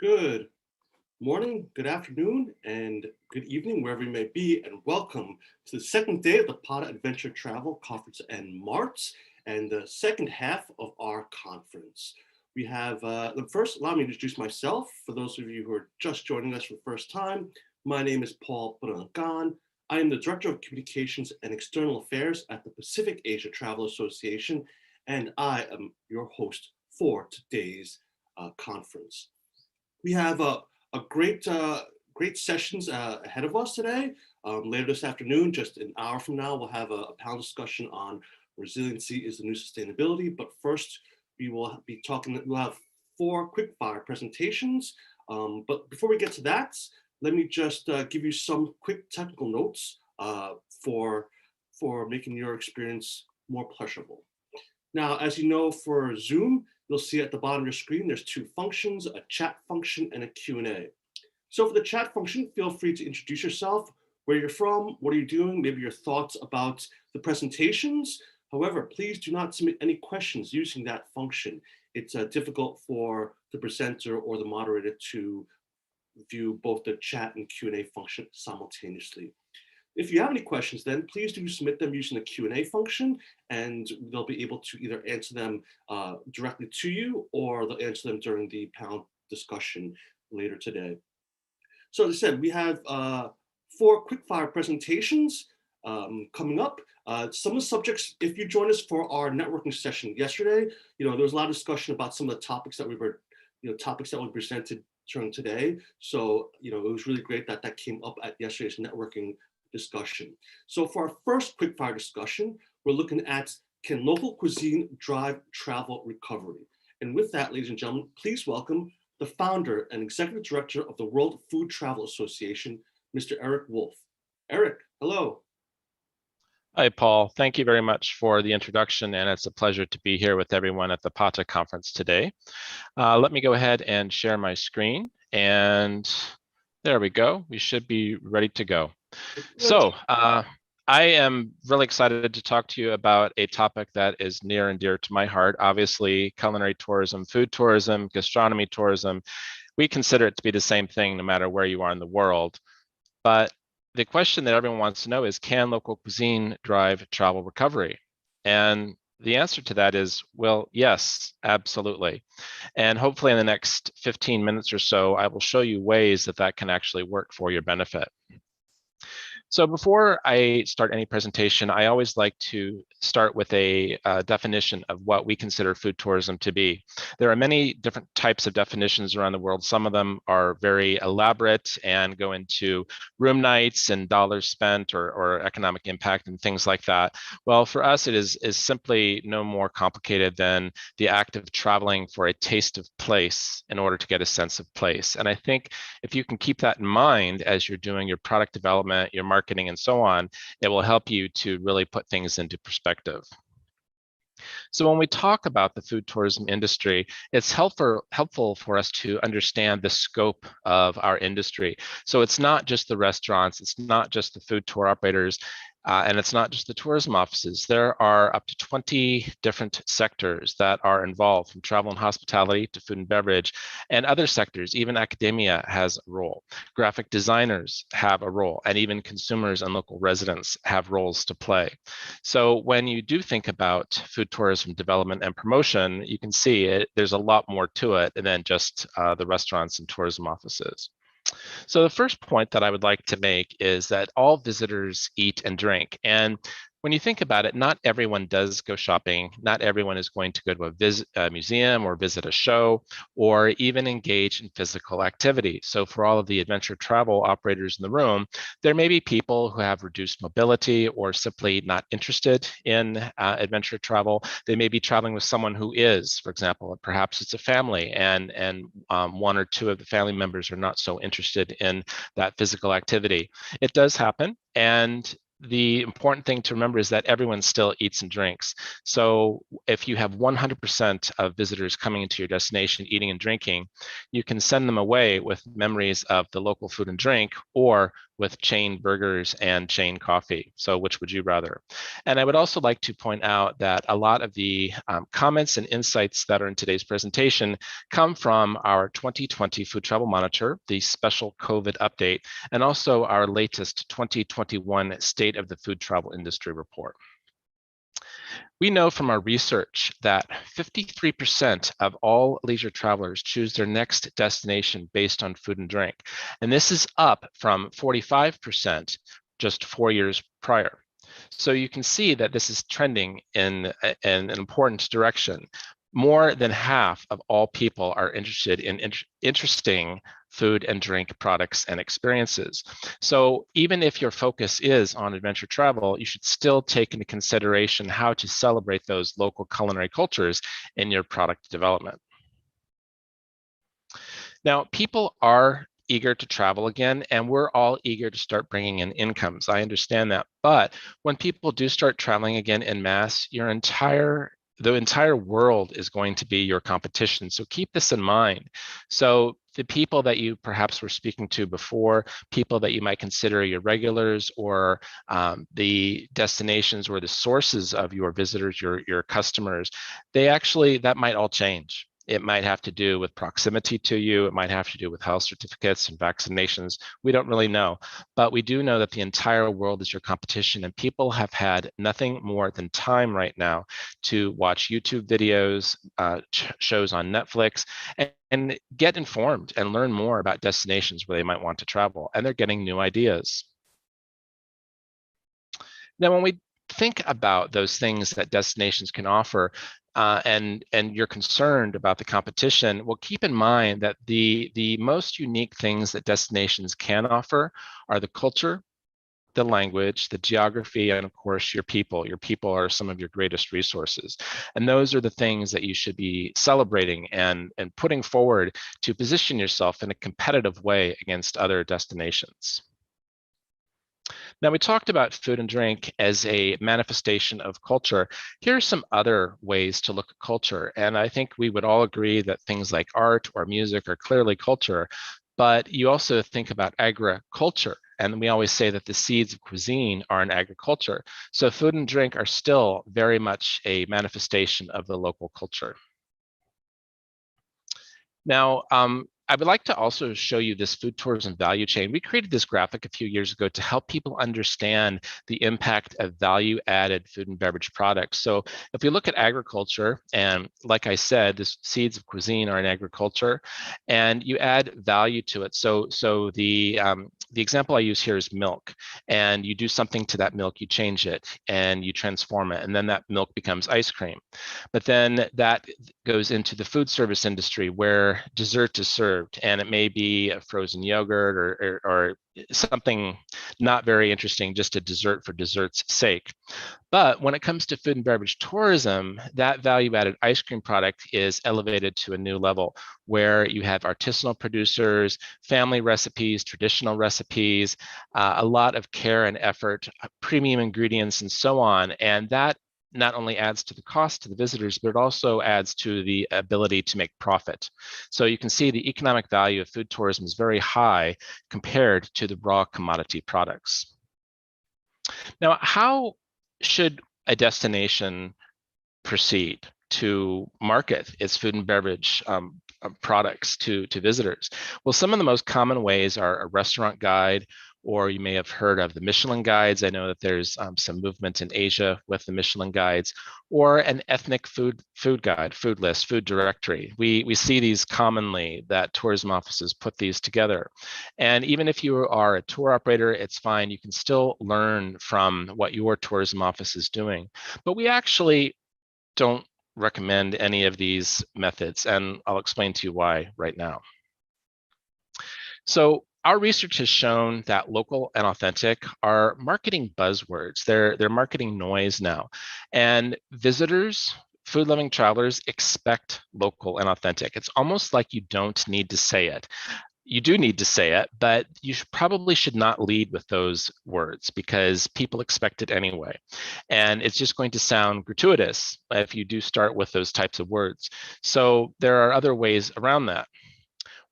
Good morning, good afternoon, and good evening, wherever you may be, and welcome to the second day of the PATA Adventure Travel Conference and Marts, and the second half of our conference. We have, first, allow me to introduce myself. For those of you who are just joining us for the first time, my name is Paul Brangan. I am the Director of Communications and External Affairs at the Pacific Asia Travel Association, and I am your host for today's conference. We have a great sessions ahead of us today. Later this afternoon, just an hour from now, we'll have a panel discussion on resiliency is the new sustainability. But first, we will be talking. We'll have 4 quick fire presentations. But before we get to that, let me just give you some quick technical notes for making your experience more pleasurable. Now, as you know, for Zoom, you'll see at the bottom of your screen, there's 2 functions, a chat function and a Q&A. So for the chat function, feel free to introduce yourself, where you're from, what are you doing, maybe your thoughts about the presentations. However, please do not submit any questions using that function. It's difficult for the presenter or the moderator to view both the chat and Q&A function simultaneously. If you have any questions, then please do submit them using the Q&A function, and they'll be able to either answer them directly to you, or they'll answer them during the panel discussion later today. So as I said, we have 4 quickfire presentations coming up. Some of the subjects, if you joined us for our networking session yesterday, there was a lot of discussion about some of the topics that we were, presented during today. So, it was really great that that came up at yesterday's networking discussion. So for our first quickfire discussion, we're looking at, can local cuisine drive travel recovery? And with that, ladies and gentlemen, please welcome the founder and executive director of the World Food Travel Association, Mr. Eric Wolf. Eric, hello. Hi, Paul. Thank you very much for the introduction, and it's a pleasure to be here with everyone at the PATA conference today. Let me go ahead and share my screen, and there we go. We should be ready to go. So I am really excited to talk to you about a topic that is near and dear to my heart. Obviously, culinary tourism, food tourism, gastronomy tourism, we consider it to be the same thing no matter where you are in the world. But the question that everyone wants to know is, can local cuisine drive travel recovery? And the answer to that is, well, yes, absolutely. And hopefully in the next 15 minutes or so, I will show you ways that that can actually work for your benefit. So before I start any presentation, I always like to start with a definition of what we consider food tourism to be. There are many different types of definitions around the world. Some of them are very elaborate and go into room nights and dollars spent or economic impact and things like that. Well, for us, it is simply no more complicated than the act of traveling for a taste of place in order to get a sense of place. And I think if you can keep that in mind as you're doing your product development, your marketing, and so on, it will help you to really put things into perspective. So when we talk about the food tourism industry, it's helpful for us to understand the scope of our industry. So it's not just the restaurants, it's not just the food tour operators, and it's not just the tourism offices. There are up to 20 different sectors that are involved, from travel and hospitality to food and beverage, and other sectors. Even academia has a role. Graphic designers have a role, and even consumers and local residents have roles to play. So when you do think about food tourism development and promotion, you can see there's a lot more to it than just the restaurants and tourism offices. So the first point that I would like to make is that all visitors eat and drink. And when you think about it, not everyone does go shopping. Not everyone is going to go to a museum or visit a show or even engage in physical activity. So for all of the adventure travel operators in the room, there may be people who have reduced mobility or simply not interested in adventure travel. They may be traveling with someone who is, for example, perhaps it's a family and one or two of the family members are not so interested in that physical activity. It does happen, and the important thing to remember is that everyone still eats and drinks. So if you have 100% of visitors coming into your destination eating and drinking, you can send them away with memories of the local food and drink or with chain burgers and chain coffee. So which would you rather? And I would also like to point out that a lot of the comments and insights that are in today's presentation come from our 2020 Food Travel Monitor, the special COVID update, and also our latest 2021 State of the Food Travel Industry report. We know from our research that 53% of all leisure travelers choose their next destination based on food and drink. And this is up from 45% just 4 years prior. So you can see that this is trending in an important direction. More than half of all people are interested in interesting food and drink products and experiences. So even if your focus is on adventure travel, you should still take into consideration how to celebrate those local culinary cultures in your product development. Now, people are eager to travel again, and we're all eager to start bringing in incomes. I understand that. But when people do start traveling again en masse, the entire world is going to be your competition. So keep this in mind. So the people that you perhaps were speaking to before, people that you might consider your regulars, or the destinations or the sources of your visitors, your customers, that might all change. It might have to do with proximity to you. It might have to do with health certificates and vaccinations. We don't really know, but we do know that the entire world is your competition, and people have had nothing more than time right now to watch YouTube videos, shows on Netflix, and get informed and learn more about destinations where they might want to travel, and they're getting new ideas. Now, when we think about those things that destinations can offer, and you're concerned about the competition, well, keep in mind that the most unique things that destinations can offer are the culture, the language, the geography, and of course, your people. Your people are some of your greatest resources. And those are the things that you should be celebrating and putting forward to position yourself in a competitive way against other destinations. Now, we talked about food and drink as a manifestation of culture. Here are some other ways to look at culture. And I think we would all agree that things like art or music are clearly culture, but you also think about agriculture. And we always say that the seeds of cuisine are in agriculture. So food and drink are still very much a manifestation of the local culture. Now, I would like to also show you this food tourism value chain. We created this graphic a few years ago to help people understand the impact of value-added food and beverage products. So if we look at agriculture, and like I said, the seeds of cuisine are in agriculture, and you add value to it. So the example I use here is milk, and you do something to that milk, you change it, and you transform it, and then that milk becomes ice cream. But then that goes into the food service industry where dessert is served, and it may be a frozen yogurt or something not very interesting, just a dessert for dessert's sake. But when it comes to food and beverage tourism, that value-added ice cream product is elevated to a new level where you have artisanal producers, family recipes, traditional recipes, a lot of care and effort, premium ingredients, and so on. And that not only adds to the cost to the visitors, but it also adds to the ability to make profit. So you can see the economic value of food tourism is very high compared to the raw commodity products. Now, how should a destination proceed to market its food and beverage products to visitors? Well, some of the most common ways are a restaurant guide, or you may have heard of the Michelin guides. I know that there's some movement in Asia with the Michelin guides, or an ethnic food guide, food list, food directory. We see these commonly, that tourism offices put these together. And even if you are a tour operator, it's fine. You can still learn from what your tourism office is doing. But we actually don't recommend any of these methods, and I'll explain to you why right now. So our research has shown that local and authentic are marketing buzzwords. They're marketing noise now. And visitors, food-loving travelers expect local and authentic. It's almost like you don't need to say it. You do need to say it, but you probably should not lead with those words because people expect it anyway. And it's just going to sound gratuitous if you do start with those types of words. So there are other ways around that.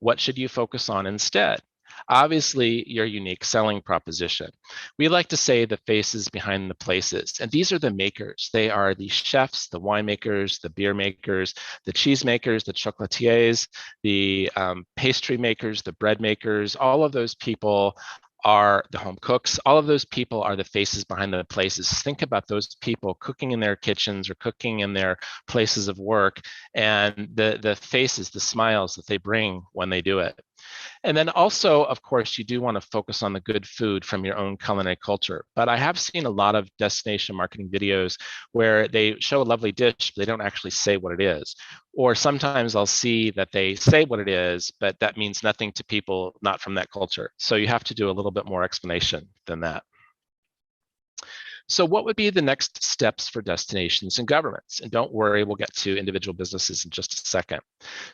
What should you focus on instead? Obviously, your unique selling proposition. We like to say the faces behind the places, and these are the makers. They are the chefs, the winemakers, the beer makers, the cheese makers, the chocolatiers, the pastry makers, the bread makers. All of those people are the home cooks. All of those people are the faces behind the places. Think about those people cooking in their kitchens or cooking in their places of work, and the faces, the smiles that they bring when they do it. And then also, of course, you do want to focus on the good food from your own culinary culture. But I have seen a lot of destination marketing videos where they show a lovely dish, but they don't actually say what it is. Or sometimes I'll see that they say what it is, but that means nothing to people not from that culture. So you have to do a little bit more explanation than that. So what would be the next steps for destinations and governments? And don't worry, we'll get to individual businesses in just a second.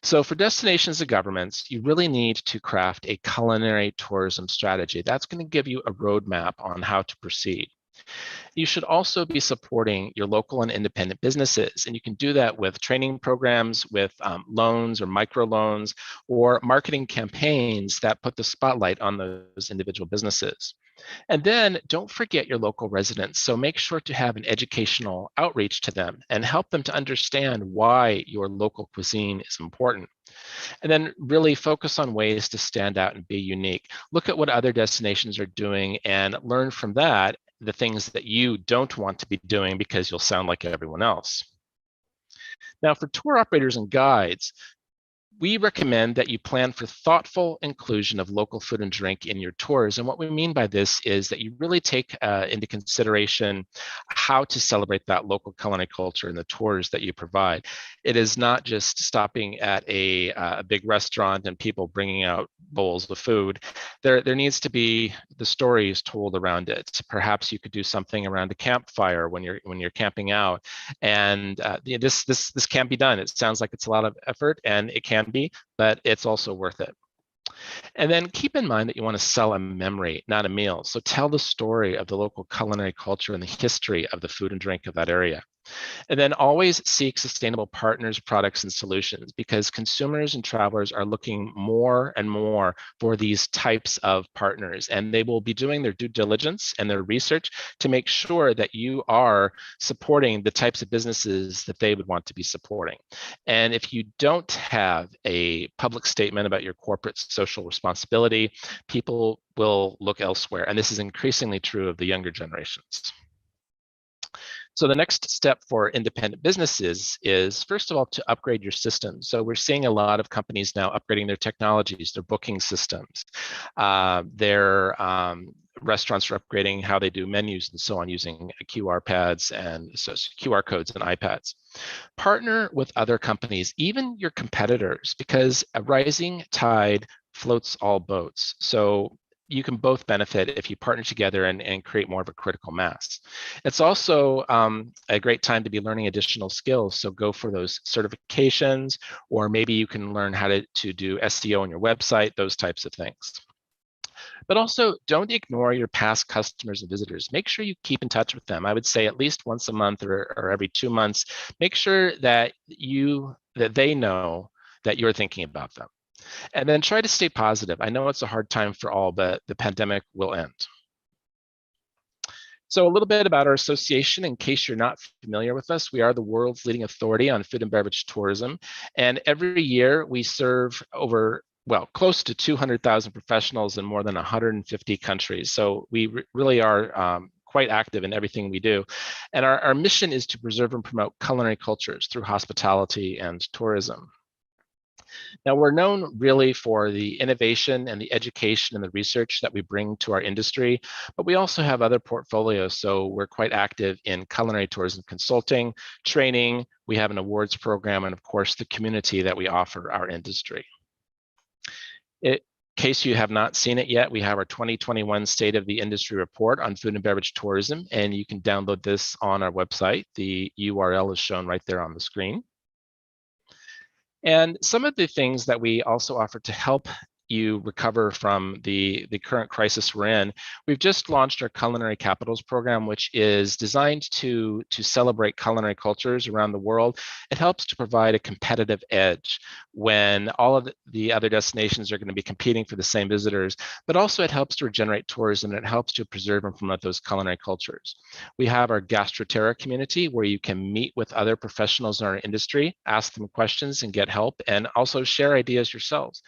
So for destinations and governments, you really need to craft a culinary tourism strategy. That's going to give you a roadmap on how to proceed. You should also be supporting your local and independent businesses. And you can do that with training programs, with loans or microloans, or marketing campaigns that put the spotlight on those individual businesses. And then don't forget your local residents. So make sure to have an educational outreach to them and help them to understand why your local cuisine is important. And then really focus on ways to stand out and be unique. Look at what other destinations are doing and learn from that the things that you don't want to be doing because you'll sound like everyone else. Now, for tour operators and guides, we recommend that you plan for thoughtful inclusion of local food and drink in your tours. And what we mean by this is that you really take into consideration how to celebrate that local culinary culture in the tours that you provide. It is not just stopping at a big restaurant and people bringing out bowls of food. There needs to be the stories told around it. Perhaps you could do something around a campfire when you're camping out. And this can be done. It sounds like it's a lot of effort, and it can be, but it's also worth it. And then keep in mind that you want to sell a memory, not a meal. So tell the story of the local culinary culture and the history of the food and drink of that area. And then always seek sustainable partners, products, and solutions, because consumers and travelers are looking more and more for these types of partners, and they will be doing their due diligence and their research to make sure that you are supporting the types of businesses that they would want to be supporting. And if you don't have a public statement about your corporate social responsibility, people will look elsewhere. And this is increasingly true of the younger generations. So the next step for independent businesses is, first of all, to upgrade your systems. So we're seeing a lot of companies now upgrading their technologies, their booking systems, their restaurants are upgrading how they do menus and so on using QR pads and so QR codes and iPads. Partner with other companies, even your competitors, because a rising tide floats all boats. So you can both benefit if you partner together and create more of a critical mass. It's also a great time to be learning additional skills. So go for those certifications, or maybe you can learn how to do SEO on your website, those types of things. But also don't ignore your past customers and visitors. Make sure you keep in touch with them. I would say at least once a month or every 2 months. Make sure that they know that you're thinking about them. And then try to stay positive. I know it's a hard time for all, but the pandemic will end. So a little bit about our association, in case you're not familiar with us. We are the world's leading authority on food and beverage tourism. And every year we serve close to 200,000 professionals in more than 150 countries. So we really are quite active in everything we do. And our mission is to preserve and promote culinary cultures through hospitality and tourism. Now, we're known really for the innovation and the education and the research that we bring to our industry, but we also have other portfolios. So we're quite active in culinary tourism consulting, training, we have an awards program, and of course, the community that we offer our industry. In case you have not seen it yet, we have our 2021 State of the Industry Report on food and beverage tourism, and you can download this on our website. The URL is shown right there on the screen. And some of the things that we also offer to help you recover from the current crisis we're in, we've just launched our Culinary Capitals program, which is designed to celebrate culinary cultures around the world. It helps to provide a competitive edge when all of the other destinations are going to be competing for the same visitors, but also it helps to regenerate tourism, and it helps to preserve and promote those culinary cultures. We have our Gastroterra community where you can meet with other professionals in our industry, ask them questions and get help, and also share ideas yourselves.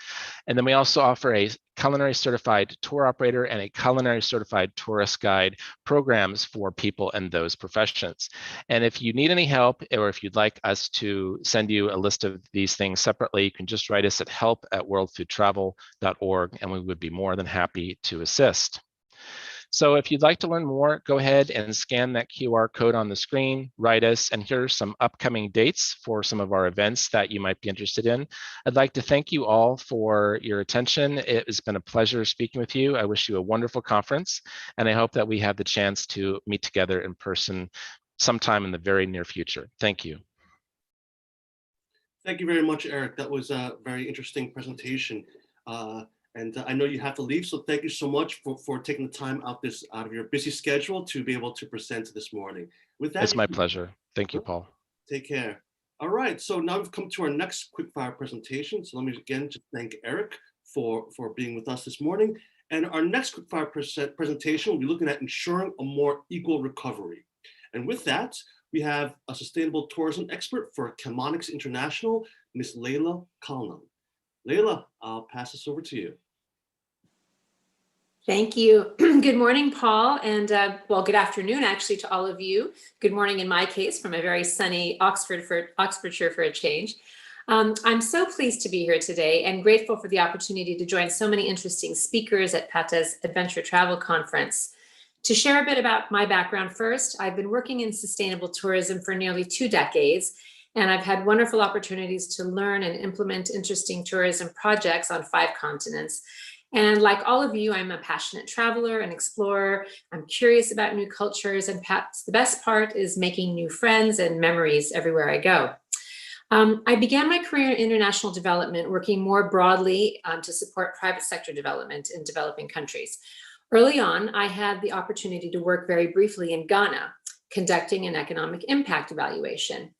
And then we also offer a culinary certified tour operator and a culinary certified tourist guide programs for people in those professions. And if you need any help, or if you'd like us to send you a list of these things separately, you can just write us at help@worldfoodtravel.org, and we would be more than happy to assist. So if you'd like to learn more, go ahead and scan that QR code on the screen, write us, and here are some upcoming dates for some of our events that you might be interested in. I'd like to thank you all for your attention. It has been a pleasure speaking with you. I wish you a wonderful conference, and I hope that we have the chance to meet together in person sometime in the very near future. Thank you. Thank you very much, Eric. That was a very interesting presentation. And I know you have to leave, so thank you so much for taking the time out of your busy schedule to be able to present this morning. With that, It's my pleasure. Thank you, Paul. Take care. All right, so now we've come to our next quickfire presentation. So let me again just thank Eric for being with us this morning. And our next quickfire presentation will be looking at ensuring a more equal recovery. And with that, we have a sustainable tourism expert for Chemonics International, Ms. Leila Kalnan. Leila, I'll pass this over to you. Thank you. Good morning, Paul, and well, good afternoon, actually, to all of you. Good morning, in my case, from a very sunny Oxfordshire for a change. I'm so pleased to be here today and grateful for the opportunity to join so many interesting speakers at PATA's Adventure Travel Conference. To share a bit about my background first, I've been working in sustainable tourism for nearly 2 decades, and I've had wonderful opportunities to learn and implement interesting tourism projects on 5 continents. And like all of you, I'm a passionate traveler and explorer. I'm curious about new cultures, and perhaps the best part is making new friends and memories everywhere I go. I began my career in international development, working more broadly to support private sector development in developing countries. Early on, I had the opportunity to work very briefly in Ghana, conducting an economic impact evaluation.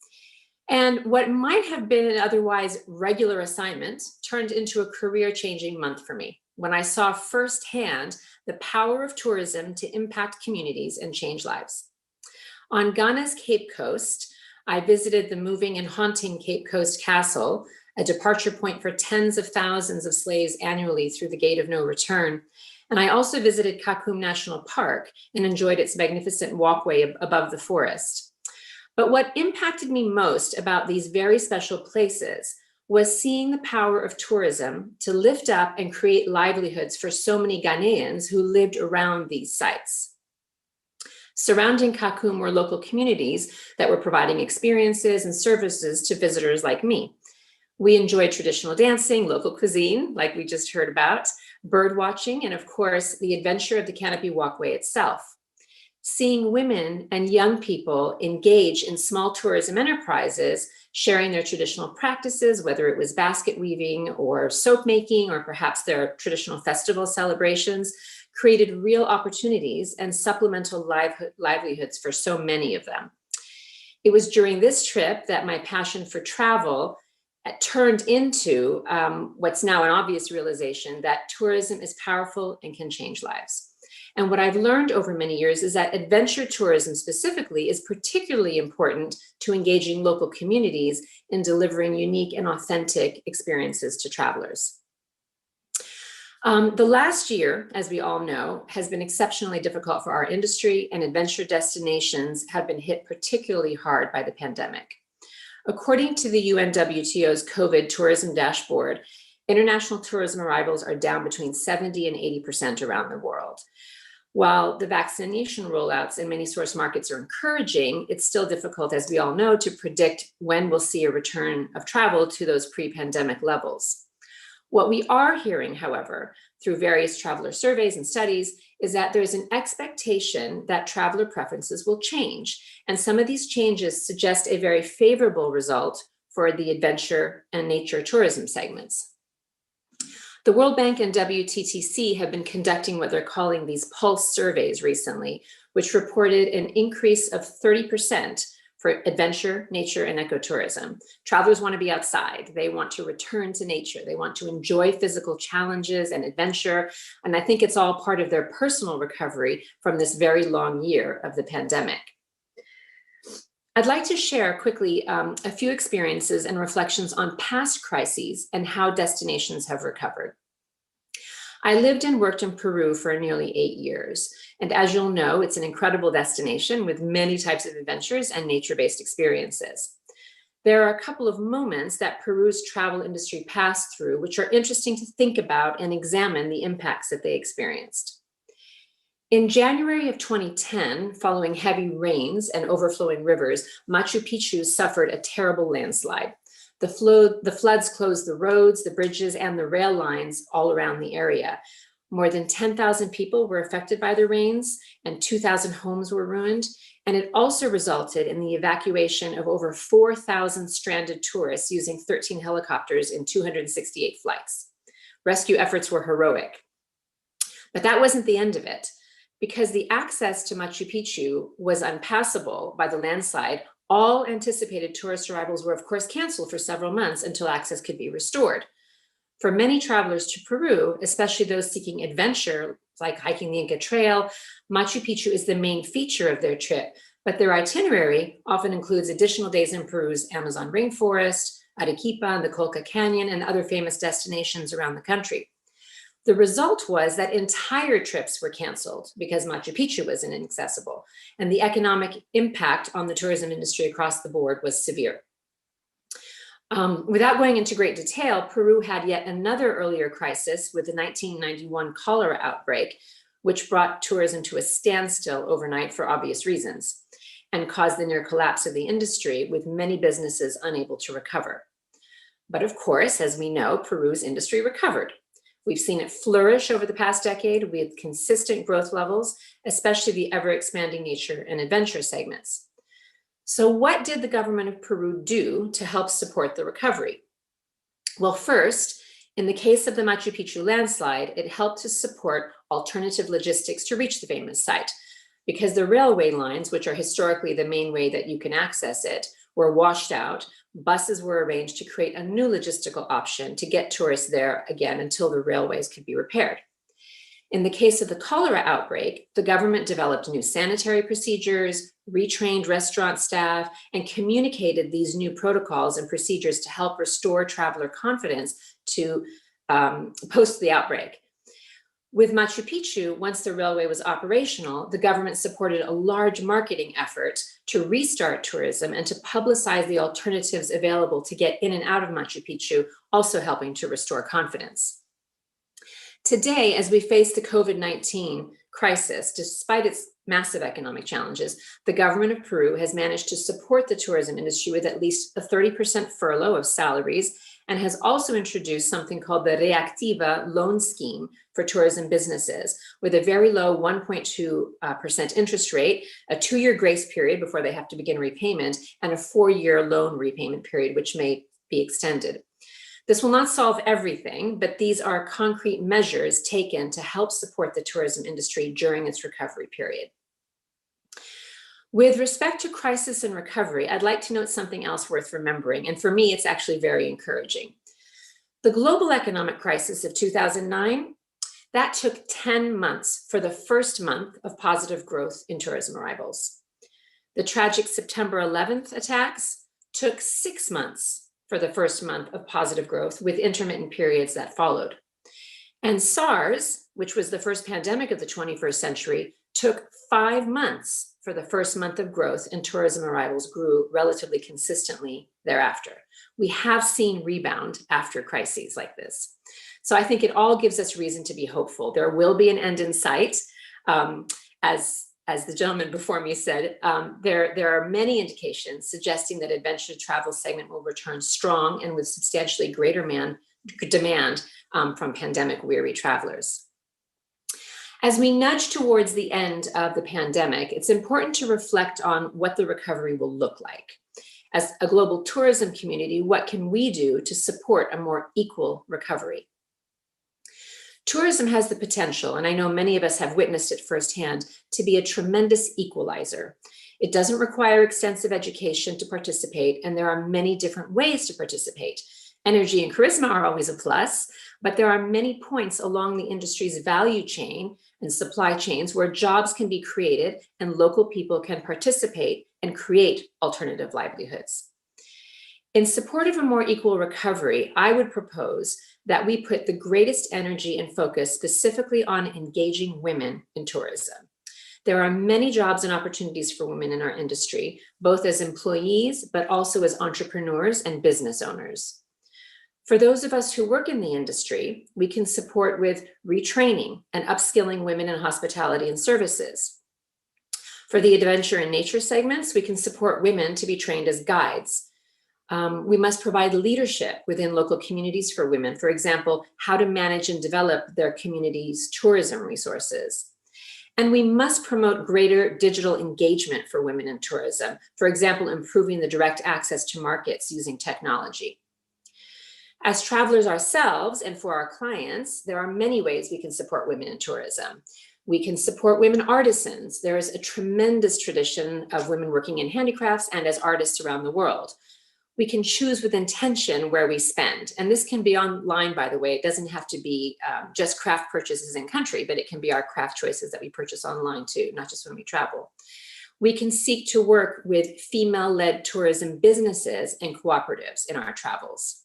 And what might have been an otherwise regular assignment turned into a career-changing month for me, when I saw firsthand the power of tourism to impact communities and change lives. On Ghana's Cape Coast, I visited the moving and haunting Cape Coast Castle, a departure point for tens of thousands of slaves annually through the Gate of No Return. And I also visited Kakum National Park and enjoyed its magnificent walkway above the forest. But what impacted me most about these very special places was seeing the power of tourism to lift up and create livelihoods for so many Ghanaians who lived around these sites. Surrounding Kakum were local communities that were providing experiences and services to visitors like me. We enjoyed traditional dancing, local cuisine, like we just heard about, bird watching, and of course, the adventure of the canopy walkway itself. Seeing women and young people engage in small tourism enterprises, sharing their traditional practices, whether it was basket weaving or soap making, or perhaps their traditional festival celebrations, created real opportunities and supplemental livelihoods for so many of them. It was during this trip that my passion for travel turned into what's now an obvious realization that tourism is powerful and can change lives. And what I've learned over many years is that adventure tourism specifically is particularly important to engaging local communities in delivering unique and authentic experiences to travelers. The last year, as we all know, has been exceptionally difficult for our industry, and adventure destinations have been hit particularly hard by the pandemic. According to the UNWTO's COVID tourism dashboard, international tourism arrivals are down between 70 and 80% around the world. While the vaccination rollouts in many source markets are encouraging, it's still difficult, as we all know, to predict when we'll see a return of travel to those pre-pandemic levels. What we are hearing, however, through various traveler surveys and studies, is that there's an expectation that traveler preferences will change. And some of these changes suggest a very favorable result for the adventure and nature tourism segments. The World Bank and WTTC have been conducting what they're calling these pulse surveys recently, which reported an increase of 30% for adventure, nature, and ecotourism. Travelers want to be outside. They want to return to nature. They want to enjoy physical challenges and adventure. And I think it's all part of their personal recovery from this very long year of the pandemic. I'd like to share quickly a few experiences and reflections on past crises and how destinations have recovered. I lived and worked in Peru for nearly 8 years. And as you'll know, it's an incredible destination with many types of adventures and nature-based experiences. There are a couple of moments that Peru's travel industry passed through, which are interesting to think about and examine the impacts that they experienced. In January of 2010, following heavy rains and overflowing rivers, Machu Picchu suffered a terrible landslide. The floods closed the roads, the bridges, and the rail lines all around the area. More than 10,000 people were affected by the rains, and 2,000 homes were ruined. And it also resulted in the evacuation of over 4,000 stranded tourists using 13 helicopters in 268 flights. Rescue efforts were heroic. But that wasn't the end of it. Because the access to Machu Picchu was unpassable by the landslide, all anticipated tourist arrivals were, of course, canceled for several months until access could be restored. For many travelers to Peru, especially those seeking adventure, like hiking the Inca Trail, Machu Picchu is the main feature of their trip, but their itinerary often includes additional days in Peru's Amazon rainforest, Arequipa, and the Colca Canyon, and other famous destinations around the country. The result was that entire trips were canceled because Machu Picchu was inaccessible, and the economic impact on the tourism industry across the board was severe. Without going into great detail, Peru had yet another earlier crisis with the 1991 cholera outbreak, which brought tourism to a standstill overnight for obvious reasons and caused the near collapse of the industry, with many businesses unable to recover. But of course, as we know, Peru's industry recovered. We've seen it flourish over the past decade with consistent growth levels, especially the ever-expanding nature and adventure segments. So what did the government of Peru do to help support the recovery? Well, first, in the case of the Machu Picchu landslide, it helped to support alternative logistics to reach the famous site, because the railway lines, which are historically the main way that you can access it, were washed out. Buses were arranged to create a new logistical option to get tourists there again until the railways could be repaired. In the case of the cholera outbreak, the government developed new sanitary procedures, retrained restaurant staff, and communicated these new protocols and procedures to help restore traveler confidence to post the outbreak. With Machu Picchu, once the railway was operational, the government supported a large marketing effort to restart tourism and to publicize the alternatives available to get in and out of Machu Picchu, also helping to restore confidence. Today, as we face the COVID-19 crisis, despite its massive economic challenges, the government of Peru has managed to support the tourism industry with at least a 30% furlough of salaries, and has also introduced something called the Reactiva loan scheme for tourism businesses, with a very low 1.2% interest rate, a 2-year grace period before they have to begin repayment, and a 4-year loan repayment period, which may be extended. This will not solve everything, but these are concrete measures taken to help support the tourism industry during its recovery period. With respect to crisis and recovery, I'd like to note something else worth remembering, and for me, it's actually very encouraging. The global economic crisis of 2009, that took 10 months for the first month of positive growth in tourism arrivals. The tragic September 11th attacks took 6 months for the first month of positive growth, with intermittent periods that followed. And SARS, which was the first pandemic of the 21st century, took 5 months for the first month of growth, and tourism arrivals grew relatively consistently thereafter. We have seen rebound after crises like this. So I think it all gives us reason to be hopeful. There will be an end in sight. As the gentleman before me said, there are many indications suggesting that adventure travel segment will return strong and with substantially greater demand from pandemic-weary travelers. As we nudge towards the end of the pandemic, it's important to reflect on what the recovery will look like. As a global tourism community, what can we do to support a more equal recovery? Tourism has the potential, and I know many of us have witnessed it firsthand, to be a tremendous equalizer. It doesn't require extensive education to participate, and there are many different ways to participate. Energy and charisma are always a plus, but there are many points along the industry's value chain and supply chains where jobs can be created and local people can participate and create alternative livelihoods. In support of a more equal recovery, I would propose that we put the greatest energy and focus specifically on engaging women in tourism. There are many jobs and opportunities for women in our industry, both as employees, but also as entrepreneurs and business owners. For those of us who work in the industry, we can support with retraining and upskilling women in hospitality and services. For the adventure and nature segments, we can support women to be trained as guides. We must provide leadership within local communities for women, for example, how to manage and develop their community's tourism resources. And we must promote greater digital engagement for women in tourism, for example, improving the direct access to markets using technology. As travelers ourselves and for our clients, there are many ways we can support women in tourism. We can support women artisans. There is a tremendous tradition of women working in handicrafts and as artists around the world. We can choose with intention where we spend. And this can be online, by the way. It doesn't have to be just craft purchases in country, but it can be our craft choices that we purchase online too, not just when we travel. We can seek to work with female-led tourism businesses and cooperatives in our travels.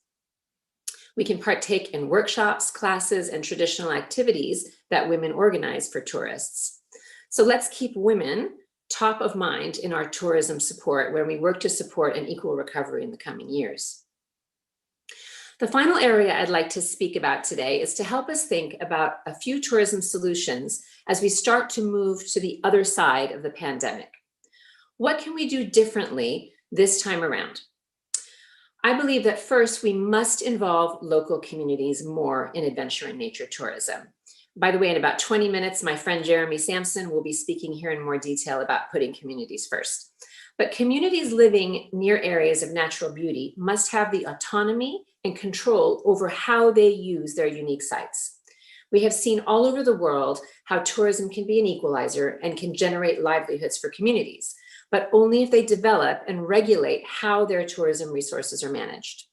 We can partake in workshops, classes, and traditional activities that women organize for tourists. So let's keep women top of mind in our tourism support when we work to support an equal recovery in the coming years. The final area I'd like to speak about today is to help us think about a few tourism solutions as we start to move to the other side of the pandemic. What can we do differently this time around? I believe that first we must involve local communities more in adventure and nature tourism. By the way, in about 20 minutes, my friend Jeremy Sampson will be speaking here in more detail about putting communities first. But communities living near areas of natural beauty must have the autonomy and control over how they use their unique sites. We have seen all over the world how tourism can be an equalizer and can generate livelihoods for communities, but only if they develop and regulate how their tourism resources are managed.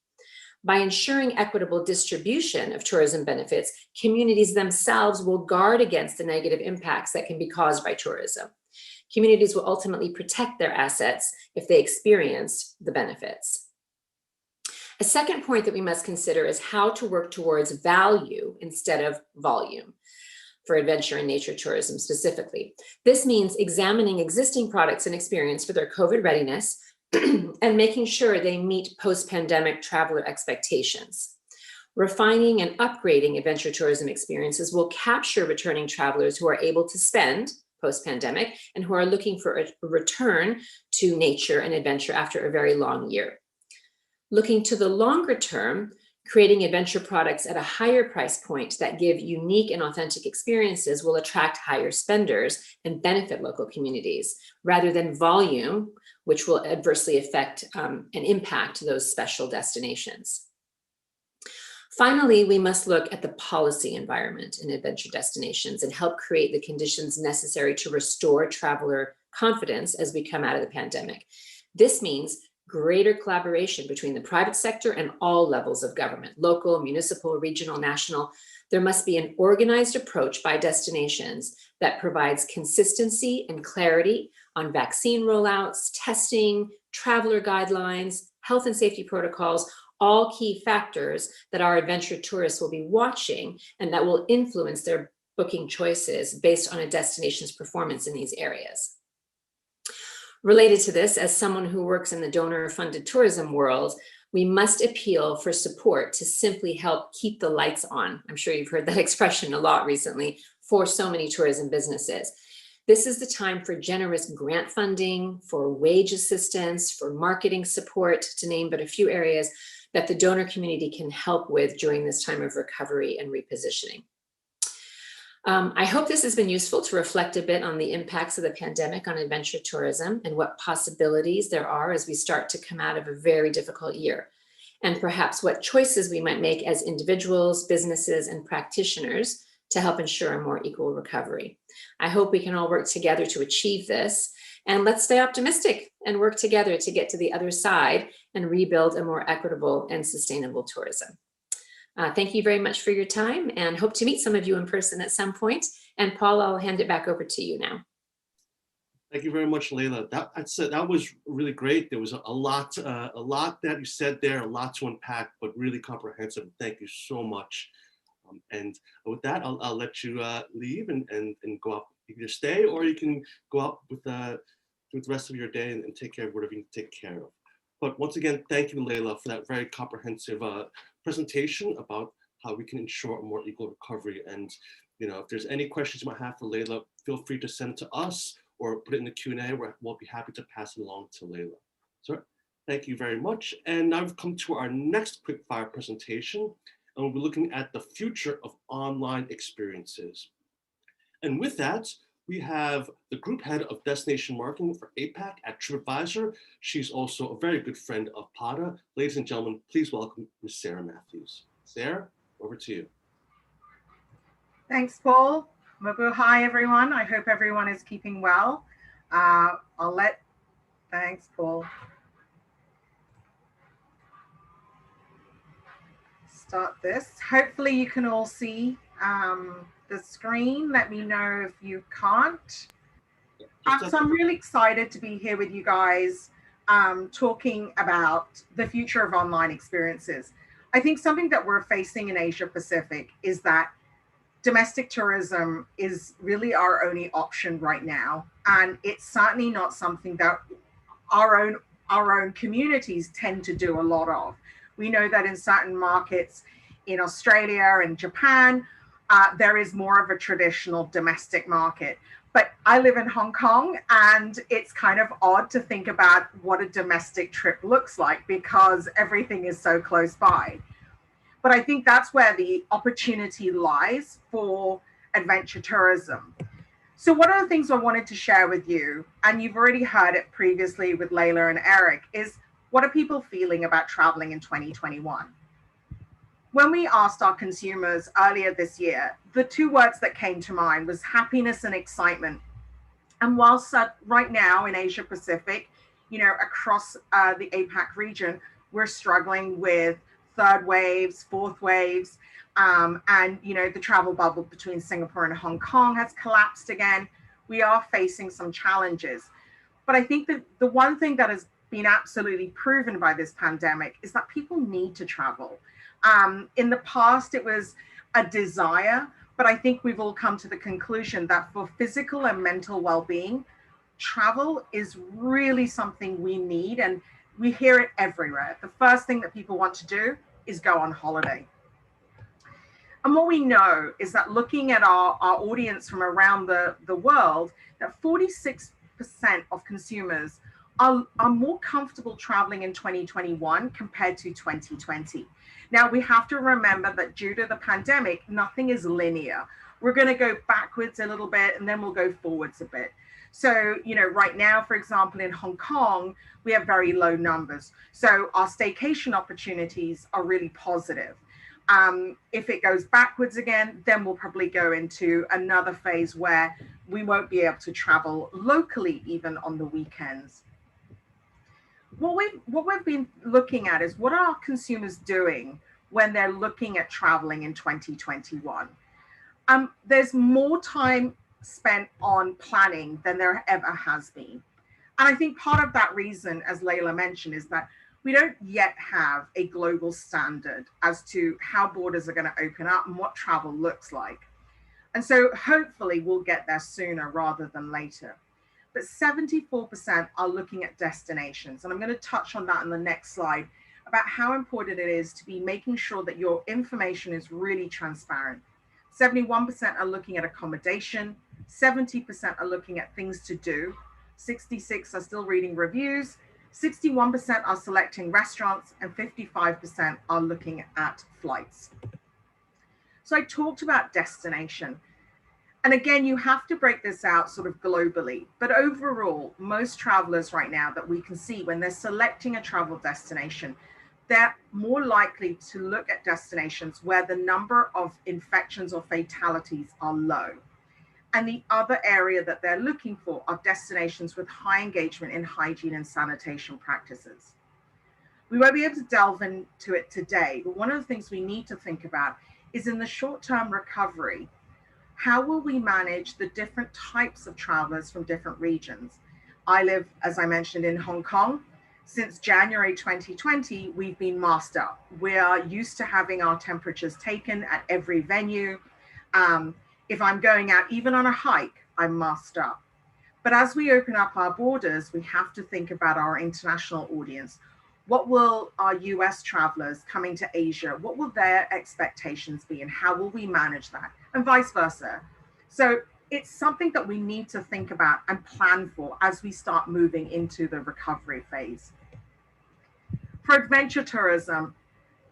By ensuring equitable distribution of tourism benefits, communities themselves will guard against the negative impacts that can be caused by tourism. Communities will ultimately protect their assets if they experience the benefits. A second point that we must consider is how to work towards value instead of volume for adventure and nature tourism specifically. This means examining existing products and experience for their COVID readiness and making sure they meet post-pandemic traveler expectations. Refining and upgrading adventure tourism experiences will capture returning travelers who are able to spend post-pandemic and who are looking for a return to nature and adventure after a very long year. Looking to the longer term, creating adventure products at a higher price point that give unique and authentic experiences will attract higher spenders and benefit local communities, rather than volume, which will adversely affect and impact those special destinations. Finally, we must look at the policy environment in adventure destinations and help create the conditions necessary to restore traveler confidence as we come out of the pandemic. This means greater collaboration between the private sector and all levels of government, local, municipal, regional, national. There must be an organized approach by destinations that provides consistency and clarity on vaccine rollouts, testing, traveler guidelines, health and safety protocols, all key factors that our adventure tourists will be watching and that will influence their booking choices based on a destination's performance in these areas. Related to this, as someone who works in the donor-funded tourism world, we must appeal for support to simply help keep the lights on. I'm sure you've heard that expression a lot recently for so many tourism businesses. This is the time for generous grant funding, for wage assistance, for marketing support, to name but a few areas that the donor community can help with during this time of recovery and repositioning. I hope this has been useful to reflect a bit on the impacts of the pandemic on adventure tourism and what possibilities there are as we start to come out of a very difficult year, and perhaps what choices we might make as individuals, businesses, and practitioners to help ensure a more equal recovery. I hope we can all work together to achieve this, and let's stay optimistic and work together to get to the other side and rebuild a more equitable and sustainable tourism. Thank you very much for your time, and hope to meet some of you in person at some point. And Paul, I'll hand it back over to you now. Thank you very much, Layla. That was really great. There was a lot that you said there, a lot to unpack, but really comprehensive. Thank you so much. And with that, I'll let you leave and go out. You can just stay, or you can go out with the rest of your day and take care of whatever you take care of. But once again, thank you, Layla, for that very comprehensive presentation about how we can ensure a more equal recovery. And if there's any questions you might have for Layla, feel free to send it to us or put it in the Q&A, where we'll be happy to pass it along to Layla. So thank you very much. And now we've come to our next quickfire presentation, and we'll be looking at the future of online experiences. And with that, we have the group head of destination marketing for APAC at TripAdvisor. She's also a very good friend of PATA. Ladies and gentlemen, please welcome Ms. Sarah Matthews. Sarah, over to you. Thanks, Paul. Hi, everyone. I hope everyone is keeping well. Thanks, Paul. Start this. Hopefully you can all see the screen. Let me know if you can't. So I'm really excited to be here with you guys talking about the future of online experiences. I think something that we're facing in Asia Pacific is that domestic tourism is really our only option right now. And it's certainly not something that our own communities tend to do a lot of. We know that in certain markets in Australia and Japan, there is more of a traditional domestic market. But I live in Hong Kong, and it's kind of odd to think about what a domestic trip looks like because everything is so close by. But I think that's where the opportunity lies for adventure tourism. So one of the things I wanted to share with you, and you've already heard it previously with Layla and Eric, is what are people feeling about traveling in 2021? When we asked our consumers earlier this year, the two words that came to mind was happiness and excitement. And whilst right now in Asia Pacific, across the APAC region, we're struggling with third waves, fourth waves, and the travel bubble between Singapore and Hong Kong has collapsed again. We are facing some challenges. But I think that the one thing that has been absolutely proven by this pandemic is that people need to travel. In the past, it was a desire, but I think we've all come to the conclusion that for physical and mental well-being, travel is really something we need, and we hear it everywhere. The first thing that people want to do is go on holiday. And what we know is that looking at our audience from around the world, that 46% of consumers are more comfortable traveling in 2021 compared to 2020. Now, we have to remember that due to the pandemic, nothing is linear. We're going to go backwards a little bit, and then we'll go forwards a bit. So, right now, for example, in Hong Kong, we have very low numbers. So our staycation opportunities are really positive. If it goes backwards again, then we'll probably go into another phase where we won't be able to travel locally, even on the weekends. What we've been looking at is what are consumers doing when they're looking at traveling in 2021? There's more time spent on planning than there ever has been. And I think part of that reason, as Layla mentioned, is that we don't yet have a global standard as to how borders are going to open up and what travel looks like. And so hopefully we'll get there sooner rather than later. But 74% are looking at destinations. And I'm going to touch on that in the next slide about how important it is to be making sure that your information is really transparent. 71% are looking at accommodation, 70% are looking at things to do, 66% are still reading reviews, 61% are selecting restaurants, and 55% are looking at flights. So I talked about destination. And again, you have to break this out sort of globally. But overall, most travelers right now that we can see when they're selecting a travel destination, they're more likely to look at destinations where the number of infections or fatalities are low. And the other area that they're looking for are destinations with high engagement in hygiene and sanitation practices. We won't be able to delve into it today, but one of the things we need to think about is in the short-term recovery, how will we manage the different types of travelers from different regions? I live, as I mentioned, in Hong Kong. Since January 2020, we've been masked up. We are used to having our temperatures taken at every venue. If I'm going out, even on a hike, I'm masked up. But as we open up our borders, we have to think about our international audience. What will our US travelers coming to Asia, what will their expectations be and how will we manage that? And vice versa. So it's something that we need to think about and plan for as we start moving into the recovery phase. For adventure tourism,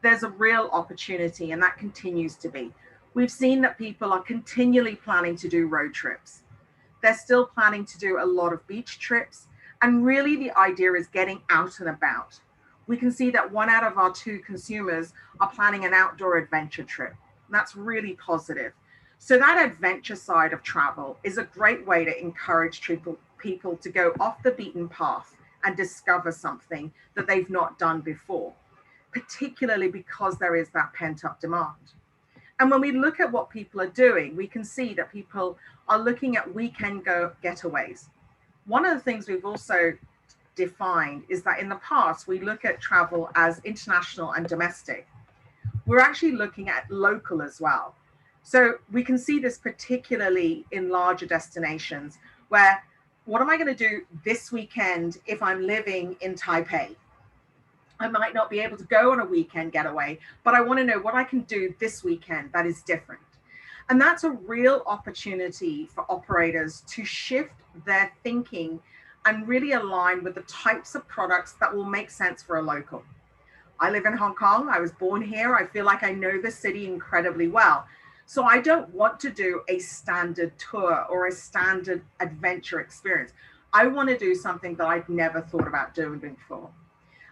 there's a real opportunity, and that continues to be. We've seen that people are continually planning to do road trips. They're still planning to do a lot of beach trips. And really the idea is getting out and about. We can see that 1 out of our 2 consumers are planning an outdoor adventure trip. And that's really positive. So that adventure side of travel is a great way to encourage people to go off the beaten path and discover something that they've not done before, particularly because there is that pent-up demand. And when we look at what people are doing, we can see that people are looking at weekend getaways. One of the things we've also defined is that in the past, we look at travel as international and domestic. We're actually looking at local as well. So we can see this particularly in larger destinations where, what am I going to do this weekend if I'm living in Taipei? I might not be able to go on a weekend getaway, but I want to know what I can do this weekend that is different. And that's a real opportunity for operators to shift their thinking and really align with the types of products that will make sense for a local. I live in Hong Kong. I was born here. I feel like I know the city incredibly well. So I don't want to do a standard tour or a standard adventure experience. I want to do something that I've never thought about doing before.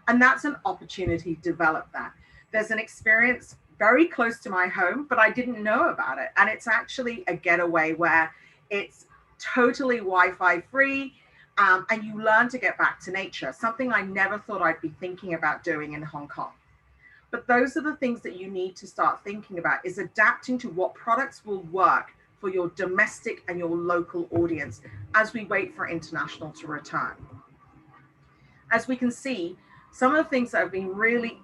And that's an opportunity to develop that. There's an experience very close to my home, but I didn't know about it. And it's actually a getaway where it's totally Wi-Fi free, and you learn to get back to nature, something I never thought I'd be thinking about doing in Hong Kong. But those are the things that you need to start thinking about, is adapting to what products will work for your domestic and your local audience as we wait for international to return. As we can see, some of the things that have been really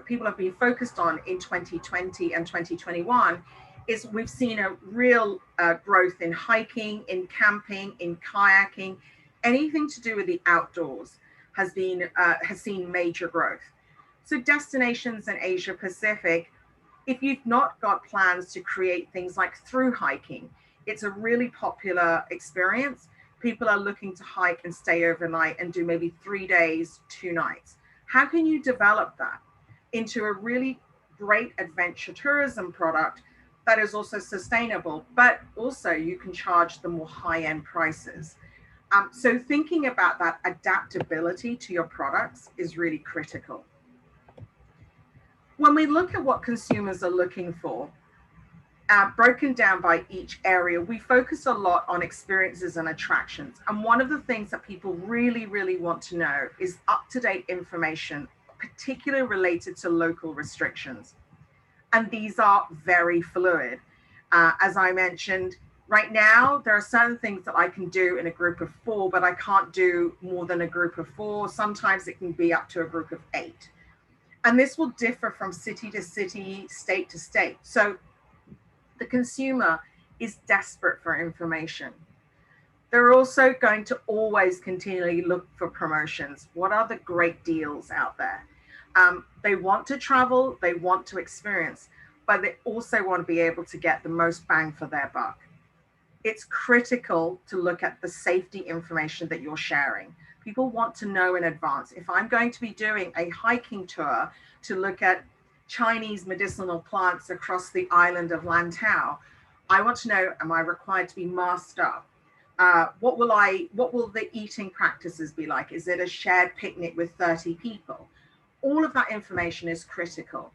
people have been focused on in 2020 and 2021 is we've seen a real growth in hiking, in camping, in kayaking. Anything to do with the outdoors has seen major growth. So destinations in Asia Pacific, if you've not got plans to create things like through hiking, it's a really popular experience. People are looking to hike and stay overnight and do maybe 3 days, 2 nights. How can you develop that into a really great adventure tourism product that is also sustainable, but also you can charge the more high-end prices? So thinking about that adaptability to your products is really critical. When we look at what consumers are looking for, broken down by each area, we focus a lot on experiences and attractions. And one of the things that people really, really want to know is up-to-date information, particularly related to local restrictions. And these are very fluid. As I mentioned, right now, there are certain things that I can do in a group of 4, but I can't do more than a group of 4. Sometimes it can be up to a group of 8. And this will differ from city to city, state to state. So the consumer is desperate for information. They're also going to always continually look for promotions. What are the great deals out there? They want to travel, they want to experience, but they also want to be able to get the most bang for their buck. It's critical to look at the safety information that you're sharing. People want to know in advance. If I'm going to be doing a hiking tour to look at Chinese medicinal plants across the island of Lantau, I want to know, am I required to be masked up? What will the eating practices be like? Is it a shared picnic with 30 people? All of that information is critical,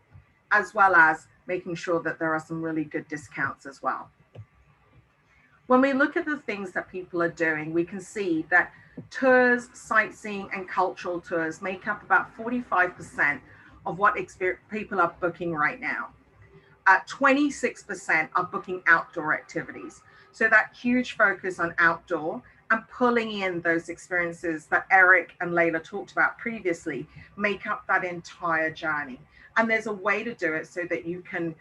as well as making sure that there are some really good discounts as well. When we look at the things that people are doing, we can see that tours, sightseeing, and cultural tours make up about 45% of what people are booking right now. 26% are booking outdoor activities. So that huge focus on outdoor and pulling in those experiences that Eric and Layla talked about previously make up that entire journey. And there's a way to do it so that you can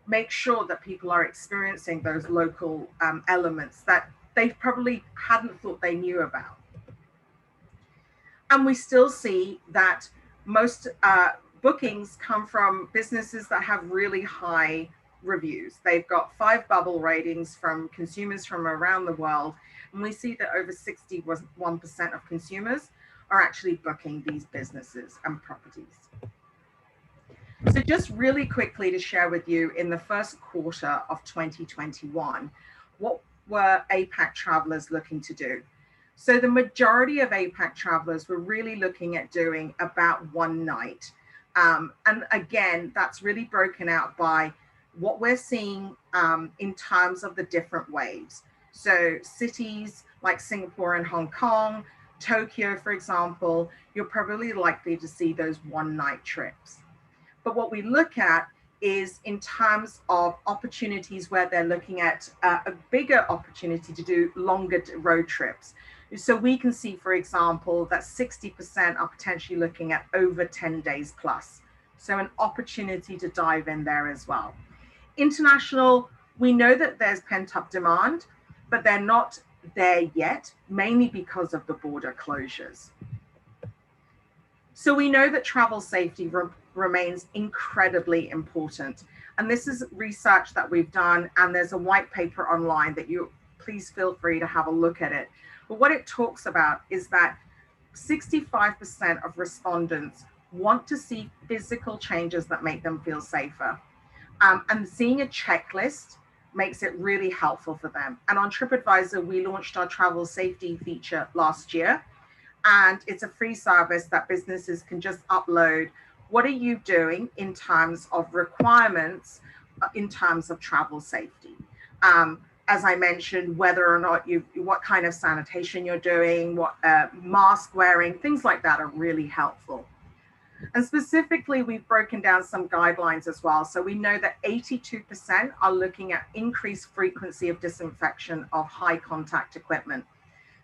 make sure that people are experiencing those local elements that they probably hadn't thought they knew about. And we still see that most bookings come from businesses that have really high reviews. They've got 5 bubble ratings from consumers from around the world. And we see that over 61% of consumers are actually booking these businesses and properties. So just really quickly to share with you, in the first quarter of 2021, what were APAC travelers looking to do? So the majority of APAC travelers were really looking at doing about 1 night. And again, that's really broken out by what we're seeing in terms of the different waves. So cities like Singapore and Hong Kong, Tokyo, for example, you're probably likely to see those 1 night trips. But what we look at is in terms of opportunities where they're looking at a bigger opportunity to do longer road trips. So we can see, for example, that 60% are potentially looking at over 10 days plus. So an opportunity to dive in there as well. International, we know that there's pent-up demand, but they're not there yet, mainly because of the border closures. So we know that travel safety remains incredibly important. And this is research that we've done, and there's a white paper online that you please feel free to have a look at it. But what it talks about is that 65% of respondents want to see physical changes that make them feel safer. And seeing a checklist makes it really helpful for them. And on TripAdvisor, we launched our travel safety feature last year. And it's a free service that businesses can just upload. What are you doing in terms of requirements, in terms of travel safety? As I mentioned, whether or not what kind of sanitation you're doing, what mask wearing, things like that are really helpful. And specifically, we've broken down some guidelines as well. So we know that 82% are looking at increased frequency of disinfection of high contact equipment.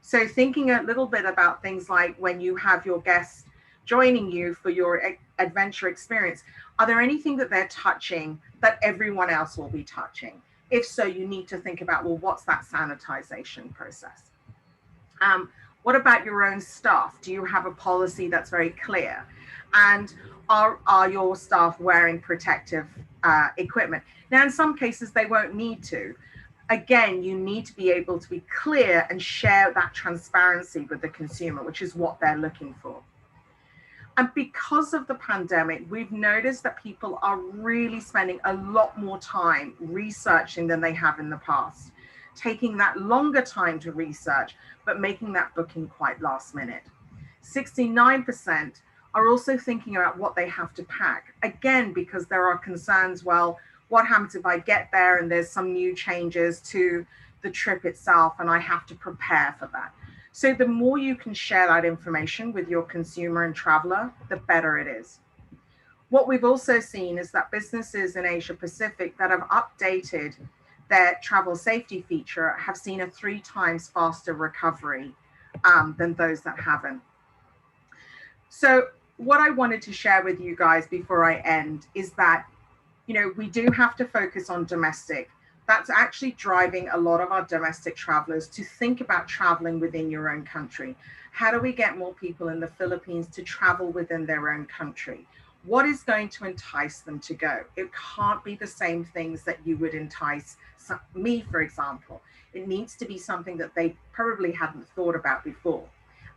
So thinking a little bit about things like when you have your guests joining you for your adventure experience, are there anything that they're touching that everyone else will be touching? If so, you need to think about, well, what's that sanitization process? What about your own staff? Do you have a policy that's very clear? And are your staff wearing protective equipment? Now, in some cases, they won't need to. Again, you need to be able to be clear and share that transparency with the consumer, which is what they're looking for. And because of the pandemic, we've noticed that people are really spending a lot more time researching than they have in the past, taking that longer time to research, but making that booking quite last minute. 69% are also thinking about what they have to pack. Again, because there are concerns, well, what happens if I get there and there's some new changes to the trip itself and I have to prepare for that? So the more you can share that information with your consumer and traveler, the better it is. What we've also seen is that businesses in Asia Pacific that have updated their travel safety feature have seen a 3 times faster recovery than those that haven't. So what I wanted to share with you guys before I end is that, you know, we do have to focus on domestic. That's actually driving a lot of our domestic travelers to think about traveling within your own country. How do we get more people in the Philippines to travel within their own country? What is going to entice them to go? It can't be the same things that you would entice me, for example. It needs to be something that they probably hadn't thought about before.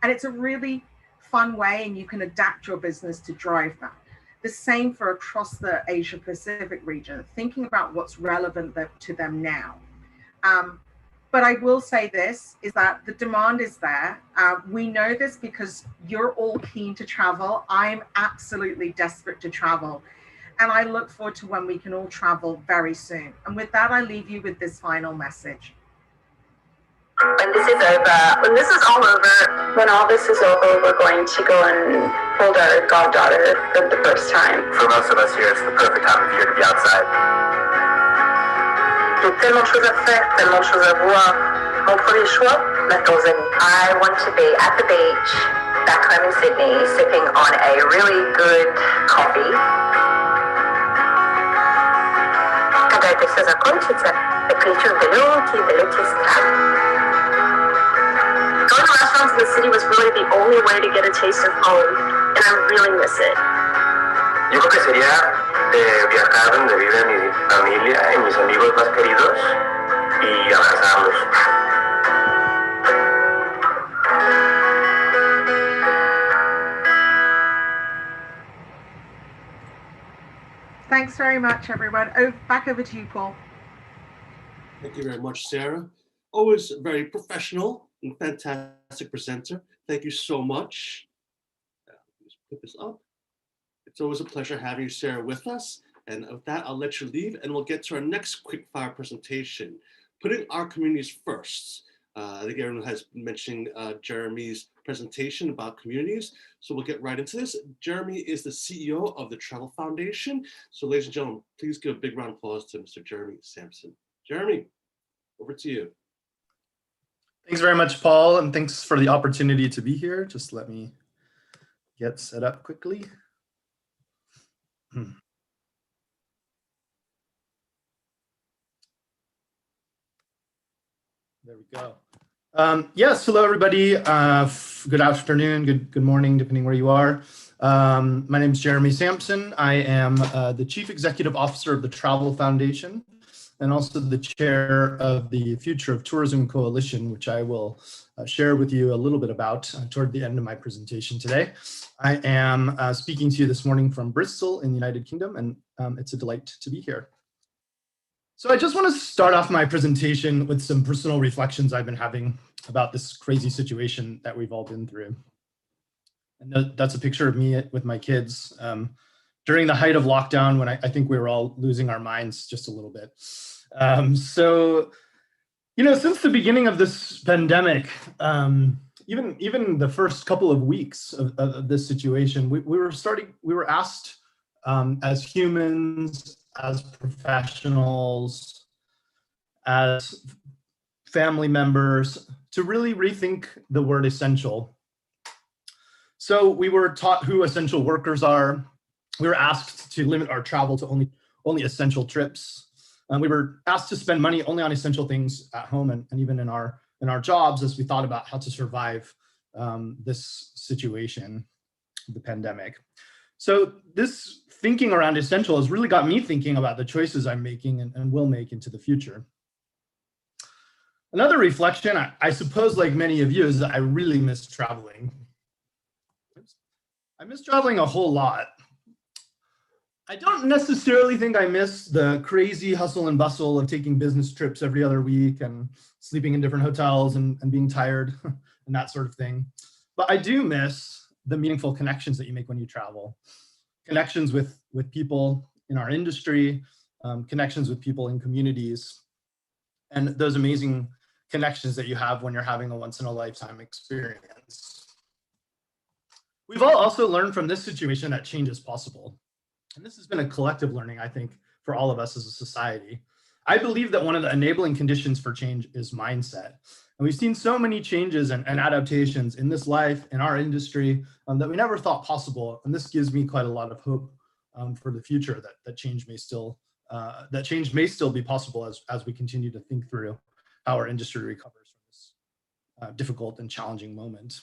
And it's a really fun way, and you can adapt your business to drive that. The same for across the Asia Pacific region, thinking about what's relevant to them now. But I will say this, is that the demand is there. We know this because you're all keen to travel. I'm absolutely desperate to travel. And I look forward to when we can all travel very soon. And with that, I leave you with this final message. When this is over, when this is all over, when all this is over, we're going to go and hold our goddaughter for the first time. For most of us here, it's the perfect time of year to be outside. Il y a tellement de choses à faire, tellement de choses à voir. Mon premier choix, la Tanzanie. I want to be at the beach, back home in Sydney, sipping on a really good coffee. Когда это все закончится, я прилечу в далекие страны. Going to restaurants in the city was really the only way to get a taste of home, and I really miss it. Yo creo que sería viajar donde vive mi familia y mis amigos más queridos y abrazarlos. Thanks very much, everyone. Back over to you, Paul. Thank you very much, Sarah. Always very professional and fantastic presenter. Thank you so much. Let's put this up. It's always a pleasure having you, Sarah, with us. And with that, I'll let you leave and we'll get to our next quickfire presentation, putting our communities first. I think everyone has been mentioning Jeremy's presentation about communities. So we'll get right into this. Jeremy is the CEO of the Travel Foundation. So ladies and gentlemen, please give a big round of applause to Mr. Jeremy Sampson. Jeremy, over to you. Thanks very much, Paul, and thanks for the opportunity to be here. Just let me get set up quickly. There we go. Yes, hello everybody. Good afternoon, good morning, depending where you are. My name is Jeremy Sampson. I am the Chief Executive Officer of the Travel Foundation and also the chair of the Future of Tourism Coalition, which I will share with you a little bit about toward the end of my presentation today. I am speaking to you this morning from Bristol in the United Kingdom, and it's a delight to be here. So I just want to start off my presentation with some personal reflections I've been having about this crazy situation that we've all been through. And that's a picture of me with my kids during the height of lockdown when I think we were all losing our minds just a little bit. So, you know, since the beginning of this pandemic, even the first couple of weeks of this situation, we were asked as humans, as professionals, as family members, to really rethink the word essential. So we were taught who essential workers are. We were asked to limit our travel to only essential trips. We were asked to spend money only on essential things at home and even in our jobs as we thought about how to survive this situation, the pandemic. So this thinking around essential has really got me thinking about the choices I'm making and will make into the future. Another reflection, I suppose like many of you, is that I really miss traveling. I miss traveling a whole lot. I don't necessarily think I miss the crazy hustle and bustle of taking business trips every other week and sleeping in different hotels and being tired and that sort of thing. But I do miss the meaningful connections that you make when you travel. Connections with people in our industry, connections with people in communities, and those amazing connections that you have when you're having a once-in-a-lifetime experience. We've all also learned from this situation that change is possible. And this has been a collective learning, I think, for all of us as a society. I believe that one of the enabling conditions for change is mindset. And we've seen so many changes and adaptations in this life, in our industry, that we never thought possible. And this gives me quite a lot of hope for the future that change may still be possible as we continue to think through how our industry recovers from this difficult and challenging moment.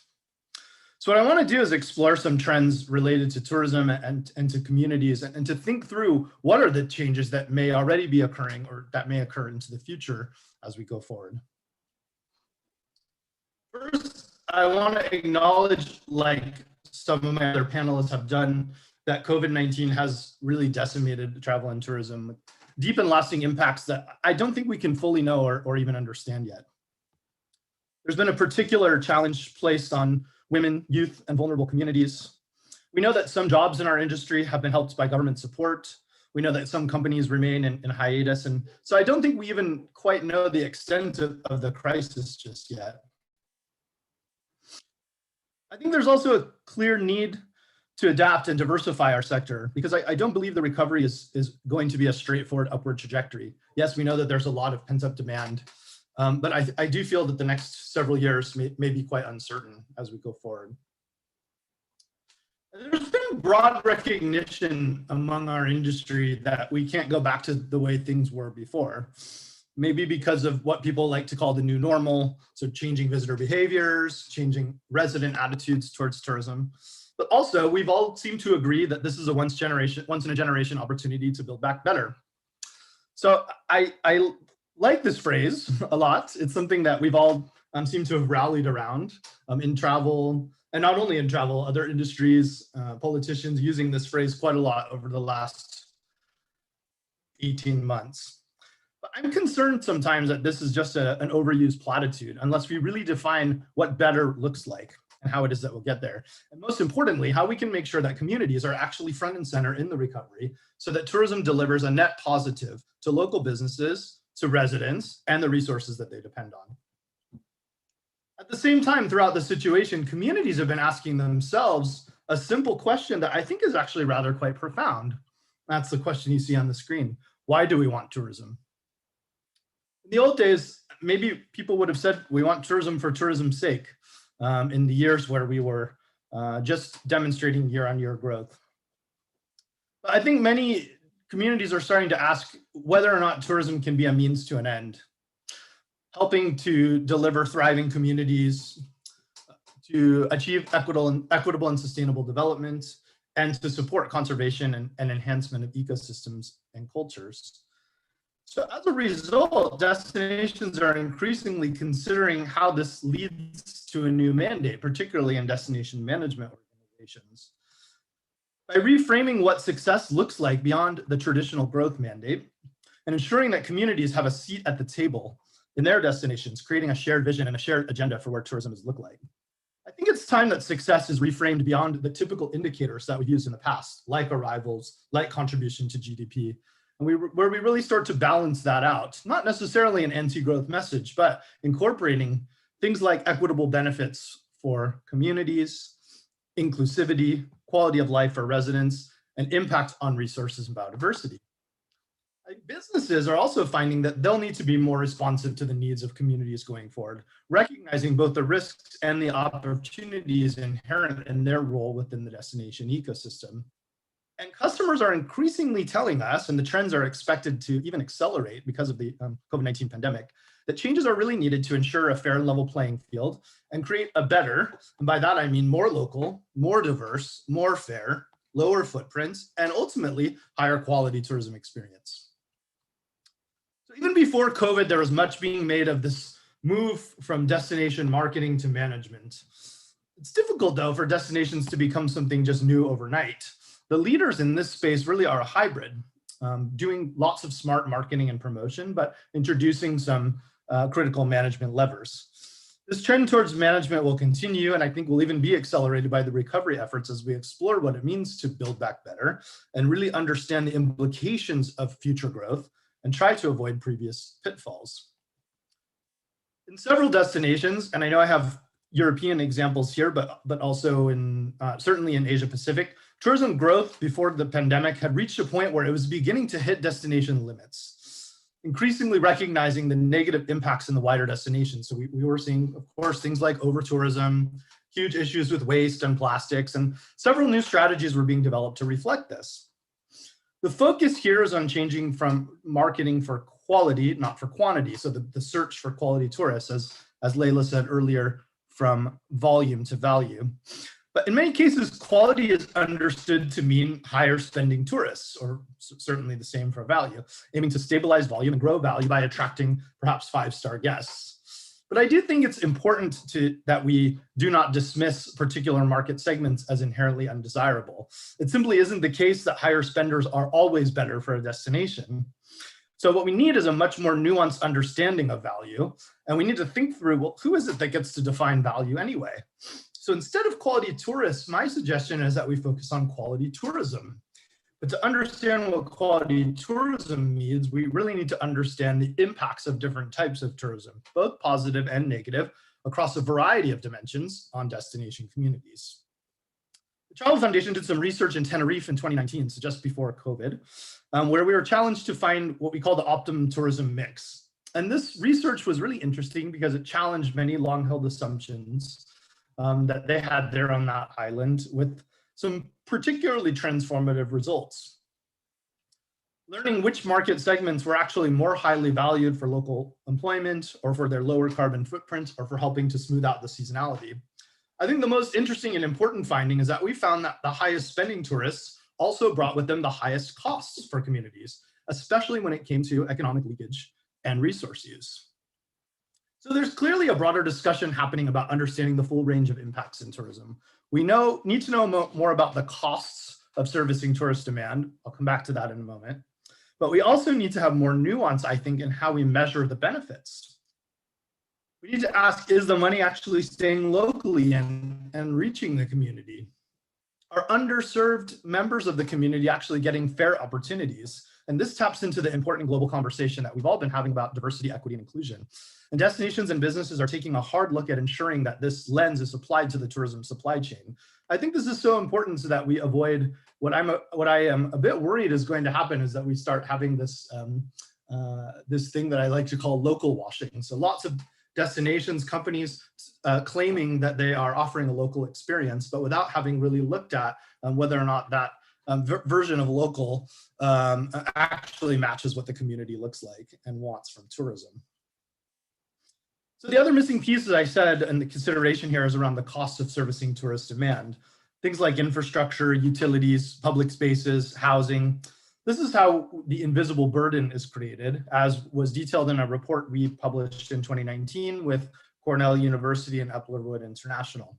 So what I want to do is explore some trends related to tourism and to communities and to think through what are the changes that may already be occurring or that may occur into the future as we go forward. First, I want to acknowledge, like some of my other panelists have done, that COVID-19 has really decimated travel and tourism with deep and lasting impacts that I don't think we can fully know or even understand yet. There's been a particular challenge placed on women, youth, and vulnerable communities. We know that some jobs in our industry have been helped by government support. We know that some companies remain in hiatus. And so I don't think we even quite know the extent of the crisis just yet. I think there's also a clear need to adapt and diversify our sector, because I don't believe the recovery is going to be a straightforward upward trajectory. Yes, we know that there's a lot of pent-up demand, but I do feel that the next several years may be quite uncertain as we go forward. There's been broad recognition among our industry that we can't go back to the way things were before. Maybe because of what people like to call the new normal, so changing visitor behaviors, changing resident attitudes towards tourism. But also, we've all seemed to agree that this is a once in a generation opportunity to build back better. So I like this phrase a lot. It's something that we've all seemed to have rallied around in travel, and not only in travel, other industries, politicians using this phrase quite a lot over the last 18 months. But I'm concerned sometimes that this is just an overused platitude, unless we really define what better looks like and how it is that we'll get there. And most importantly, how we can make sure that communities are actually front and center in the recovery so that tourism delivers a net positive to local businesses, to residents, and the resources that they depend on. At the same time, throughout the situation, communities have been asking themselves a simple question that I think is actually rather quite profound. That's the question you see on the screen. Why do we want tourism? In the old days, maybe people would have said, we want tourism for tourism's sake, in the years where we were just demonstrating year-on-year growth. But I think many communities are starting to ask whether or not tourism can be a means to an end, helping to deliver thriving communities, to achieve equitable and sustainable development, and to support conservation and enhancement of ecosystems and cultures. So as a result, destinations are increasingly considering how this leads to a new mandate, particularly in destination management organizations. By reframing what success looks like beyond the traditional growth mandate and ensuring that communities have a seat at the table in their destinations, creating a shared vision and a shared agenda for what tourism is look like. I think it's time that success is reframed beyond the typical indicators that we've used in the past, like arrivals, like contribution to GDP, and where we really start to balance that out, not necessarily an anti-growth message, but incorporating things like equitable benefits for communities, inclusivity, quality of life for residents, and impact on resources and biodiversity. Businesses are also finding that they'll need to be more responsive to the needs of communities going forward, recognizing both the risks and the opportunities inherent in their role within the destination ecosystem. And customers are increasingly telling us, and the trends are expected to even accelerate because of the COVID-19 pandemic, that changes are really needed to ensure a fair and level playing field and create a better, and by that I mean more local, more diverse, more fair, lower footprints, and ultimately higher quality tourism experience. So even before COVID, there was much being made of this move from destination marketing to management. It's difficult though for destinations to become something just new overnight. The leaders in this space really are a hybrid, doing lots of smart marketing and promotion, but introducing some critical management levers. This trend towards management will continue, and I think will even be accelerated by the recovery efforts as we explore what it means to build back better and really understand the implications of future growth and try to avoid previous pitfalls. In several destinations, and I know I have European examples here, but also in certainly in Asia Pacific, tourism growth before the pandemic had reached a point where it was beginning to hit destination limits, increasingly recognizing the negative impacts in the wider destination. So we were seeing, of course, things like over-tourism, huge issues with waste and plastics, and several new strategies were being developed to reflect this. The focus here is on changing from marketing for quality, not for quantity. So the search for quality tourists, as Layla said earlier, from volume to value. But in many cases, quality is understood to mean higher spending tourists, or certainly the same for value, aiming to stabilize volume and grow value by attracting perhaps 5-star guests. But I do think it's important that we do not dismiss particular market segments as inherently undesirable. It simply isn't the case that higher spenders are always better for a destination. So what we need is a much more nuanced understanding of value. And we need to think through, well, who is it that gets to define value anyway? So instead of quality tourists, my suggestion is that we focus on quality tourism. But to understand what quality tourism means, we really need to understand the impacts of different types of tourism, both positive and negative, across a variety of dimensions on destination communities. The Travel Foundation did some research in Tenerife in 2019, so just before COVID, where we were challenged to find what we call the optimum tourism mix. And this research was really interesting because it challenged many long-held assumptions that they had there on that island, with some particularly transformative results. Learning which market segments were actually more highly valued for local employment, or for their lower carbon footprint, or for helping to smooth out the seasonality. I think the most interesting and important finding is that we found that the highest spending tourists also brought with them the highest costs for communities, especially when it came to economic leakage and resource use. So there's clearly a broader discussion happening about understanding the full range of impacts in tourism. We need to know more about the costs of servicing tourist demand. I'll come back to that in a moment. But we also need to have more nuance, I think, in how we measure the benefits. We need to ask, is the money actually staying locally and reaching the community? Are underserved members of the community actually getting fair opportunities? And this taps into the important global conversation that we've all been having about diversity, equity, and inclusion. And destinations and businesses are taking a hard look at ensuring that this lens is applied to the tourism supply chain. I think this is so important so that we avoid what I am a bit worried is going to happen, is that we start having this, this thing that I like to call local washing. So lots of destinations, companies claiming that they are offering a local experience, but without having really looked at whether or not that version of local actually matches what the community looks like and wants from tourism. So the other missing piece, as I said, and the consideration here is around the cost of servicing tourist demand. Things like infrastructure, utilities, public spaces, housing. This is how the invisible burden is created, as was detailed in a report we published in 2019 with Cornell University and Eplerwood International.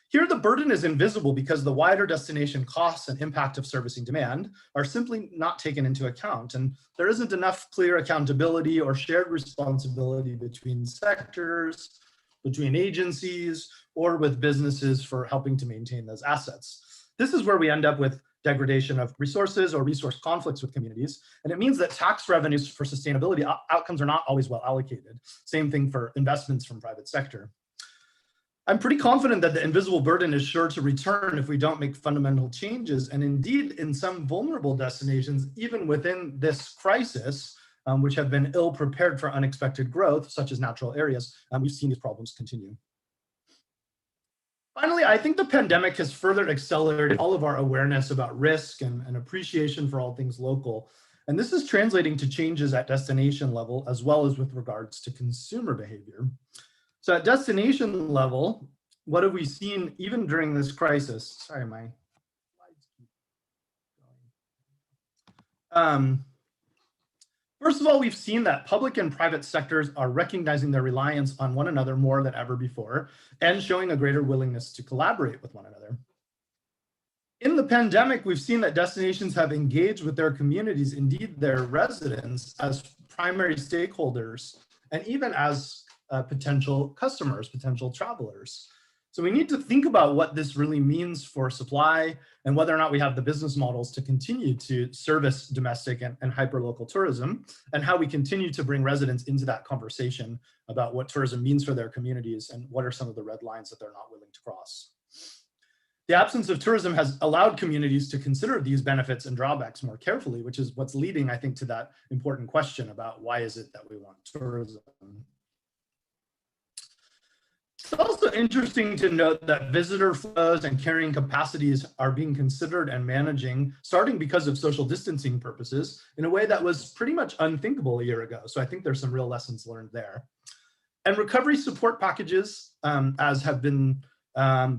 Here, the burden is invisible because the wider destination costs and impact of servicing demand are simply not taken into account, and there isn't enough clear accountability or shared responsibility between sectors, between agencies, or with businesses for helping to maintain those assets. This is where we end up with degradation of resources or resource conflicts with communities, and it means that tax revenues for sustainability outcomes are not always well allocated. Same thing for investments from private sector. I'm pretty confident that the invisible burden is sure to return if we don't make fundamental changes. And indeed, in some vulnerable destinations, even within this crisis, which have been ill prepared for unexpected growth, such as natural areas, we've seen these problems continue. Finally, I think the pandemic has further accelerated all of our awareness about risk and appreciation for all things local. And this is translating to changes at destination level, as well as with regards to consumer behavior. So at destination level, what have we seen even during this crisis? Sorry, my slides keep going. First of all, we've seen that public and private sectors are recognizing their reliance on one another more than ever before and showing a greater willingness to collaborate with one another. In the pandemic, we've seen that destinations have engaged with their communities, indeed their residents, as primary stakeholders and even as potential customers, potential travelers. So we need to think about what this really means for supply and whether or not we have the business models to continue to service domestic and hyperlocal tourism, and how we continue to bring residents into that conversation about what tourism means for their communities and what are some of the red lines that they're not willing to cross. The absence of tourism has allowed communities to consider these benefits and drawbacks more carefully, which is what's leading, I think, to that important question about why is it that we want tourism? It's also interesting to note that visitor flows and carrying capacities are being considered and managing, starting because of social distancing purposes, in a way that was pretty much unthinkable a year ago. So I think there's some real lessons learned there. And recovery support packages, as have been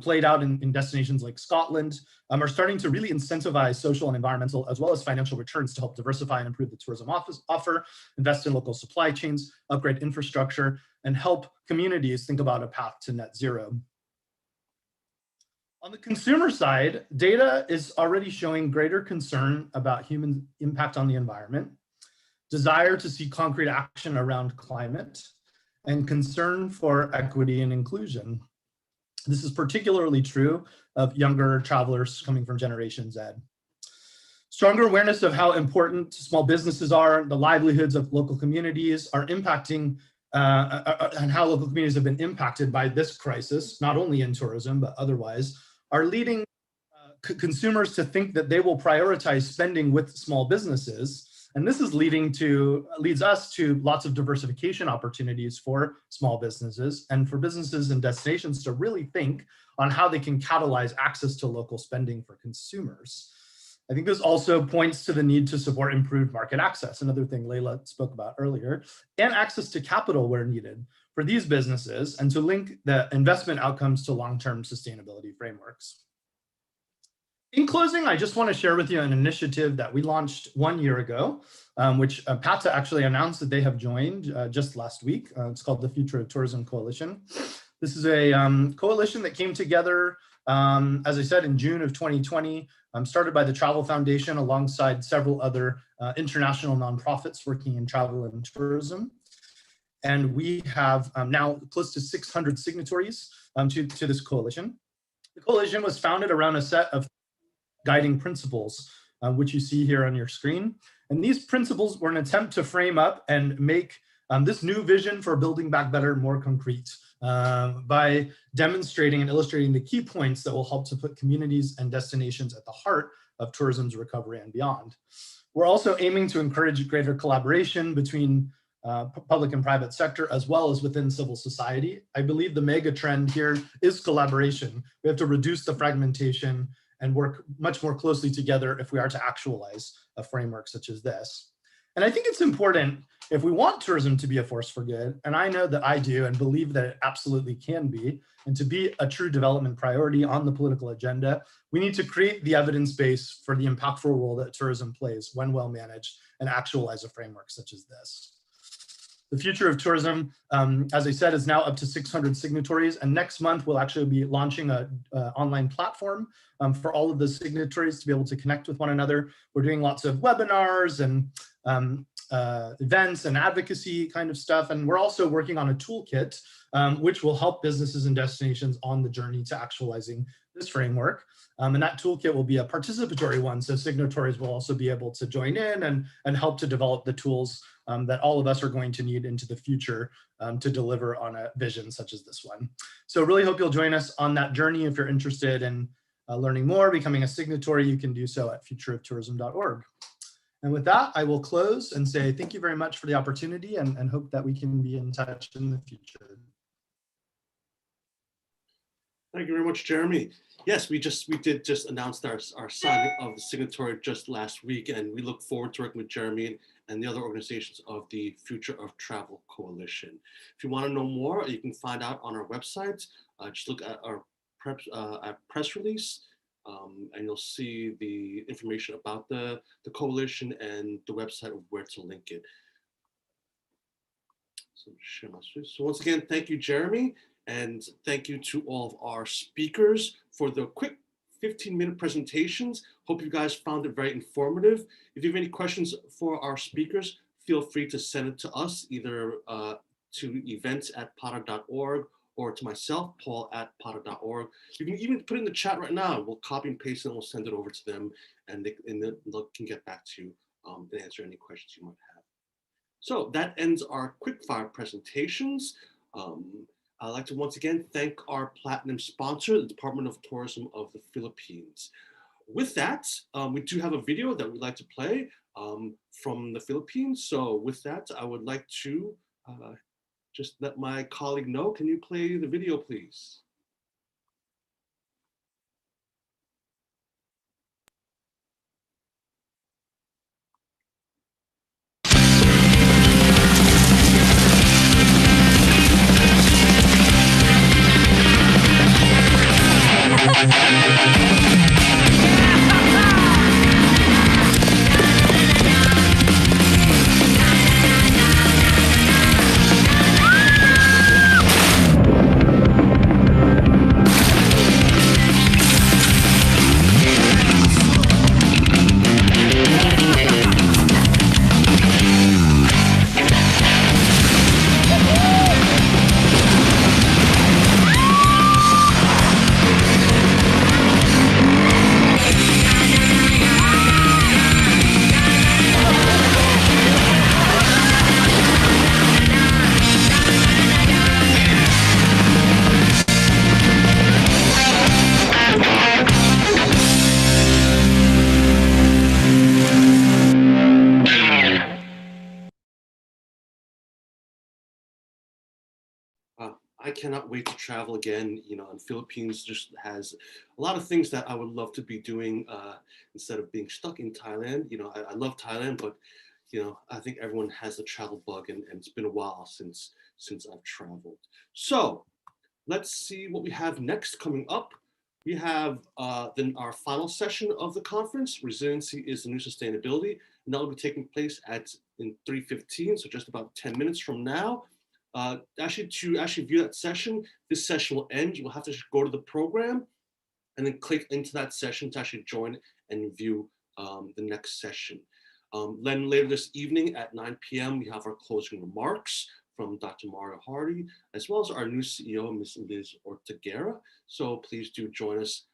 played out in destinations like Scotland, are starting to really incentivize social and environmental as well as financial returns to help diversify and improve the tourism offer, invest in local supply chains, upgrade infrastructure, and help communities think about a path to net zero. On the consumer side, data is already showing greater concern about human impact on the environment. desire to see concrete action around climate, and concern for equity and inclusion. This is particularly true of younger travelers coming from Generation Z. Stronger awareness of how important small businesses are, the livelihoods of local communities are impacting, and how local communities have been impacted by this crisis, not only in tourism, but otherwise, are leading consumers to think that they will prioritize spending with small businesses. And this is leads us to lots of diversification opportunities for small businesses and for businesses and destinations to really think on how they can catalyze access to local spending for consumers. I think this also points to the need to support improved market access, another thing Layla spoke about earlier, and access to capital where needed for these businesses, and to link the investment outcomes to long-term sustainability frameworks. In closing, I just want to share with you an initiative that we launched 1 year ago, which PATA actually announced that they have joined just last week. It's called the Future of Tourism Coalition. This is a coalition that came together, as I said, in June of 2020, started by the Travel Foundation alongside several other international nonprofits working in travel and tourism. And we have now close to 600 signatories to this coalition. The coalition was founded around a set of guiding principles, which you see here on your screen. And these principles were an attempt to frame up and make this new vision for Building Back Better more concrete by demonstrating and illustrating the key points that will help to put communities and destinations at the heart of tourism's recovery and beyond. We're also aiming to encourage greater collaboration between public and private sector, as well as within civil society. I believe the mega trend here is collaboration. We have to reduce the fragmentation and work much more closely together if we are to actualize a framework such as this. And I think it's important, if we want tourism to be a force for good, and I know that I do and believe that it absolutely can be, and to be a true development priority on the political agenda, we need to create the evidence base for the impactful role that tourism plays when well managed and actualize a framework such as this. The Future of Tourism, as I said, is now up to 600 signatories, and next month we'll actually be launching an online platform for all of the signatories to be able to connect with one another. We're doing lots of webinars and events and advocacy kind of stuff, and we're also working on a toolkit which will help businesses and destinations on the journey to actualizing this framework. And that toolkit will be a participatory one, so signatories will also be able to join in and help to develop the tools that all of us are going to need into the future to deliver on a vision such as this one. So really hope you'll join us on that journey. If you're interested in learning more, becoming a signatory, you can do so at futureoftourism.org. And with that, I will close and say thank you very much for the opportunity, and hope that we can be in touch in the future. Thank you very much, Jeremy. Yes, we did just announce our signing of the signatory just last week, and we look forward to working with Jeremy and the other organizations of the Future of Travel Coalition. If you want to know more, you can find out on our website. Just look at our press release, and you'll see the information about the coalition and the website of where to link it. So share my screen. So once again, thank you, Jeremy. And thank you to all of our speakers for the quick 15-minute presentations. Hope you guys found it very informative. If you have any questions for our speakers, feel free to send it to us, either to events@pata.org or to myself, paul@pata.org. You can even put it in the chat right now. We'll copy and paste it and we'll send it over to them, and they can get back to you and answer any questions you might have. So that ends our quickfire presentations. I'd like to once again thank our platinum sponsor, the Department of Tourism of the Philippines. With that, we do have a video that we'd like to play from the Philippines. So with that, I would like to just let my colleague know. Can you play the video, please? I cannot wait to travel again. You know, and Philippines just has a lot of things that I would love to be doing instead of being stuck in Thailand. You know, I love Thailand, but you know, I think everyone has the travel bug, and it's been a while since I've traveled. So let's see what we have next coming up. We have then our final session of the conference, Resiliency is the New Sustainability, and that will be taking place in 3:15, so just about 10 minutes from now. To view that session, this session will end. You'll have to go to the program and then click into that session to actually join and view the next session. Then later this evening at 9 p.m., we have our closing remarks from Dr. Mario Hardy, as well as our new CEO, Ms. Liz Ortiguera. So please do join us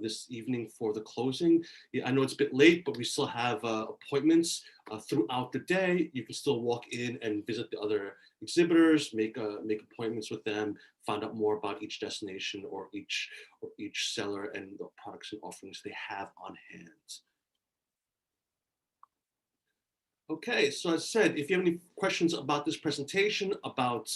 this evening for the closing. Yeah, I know it's a bit late, but we still have appointments throughout the day. You can still walk in and visit the other exhibitors, make appointments with them, find out more about each destination or each seller and the products and offerings they have on hand. Okay, so as I said, if you have any questions about this presentation, about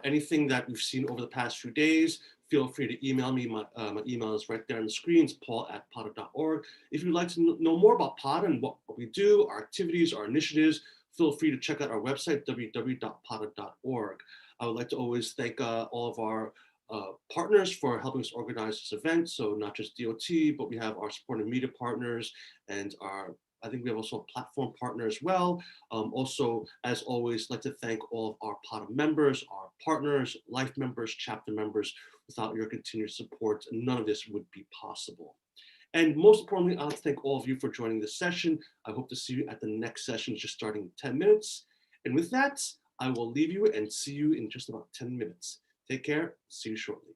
anything that we've seen over the past few days, feel free to email me. My email is right there on the screen. It's paul@pata.org. If you'd like to know more about PATA and what we do, our activities, our initiatives, feel free to check out our website, www.pata.org. I would like to always thank all of our partners for helping us organize this event. So not just DOT, but we have our supporting media partners and I think we have also a platform partner as well. Also, as always, I'd like to thank all of our PATA members, our partners, life members, chapter members. Without your continued support, none of this would be possible. And most importantly, I'd like to thank all of you for joining this session. I hope to see you at the next session, just starting in 10 minutes. And with that, I will leave you and see you in just about 10 minutes. Take care. See you shortly.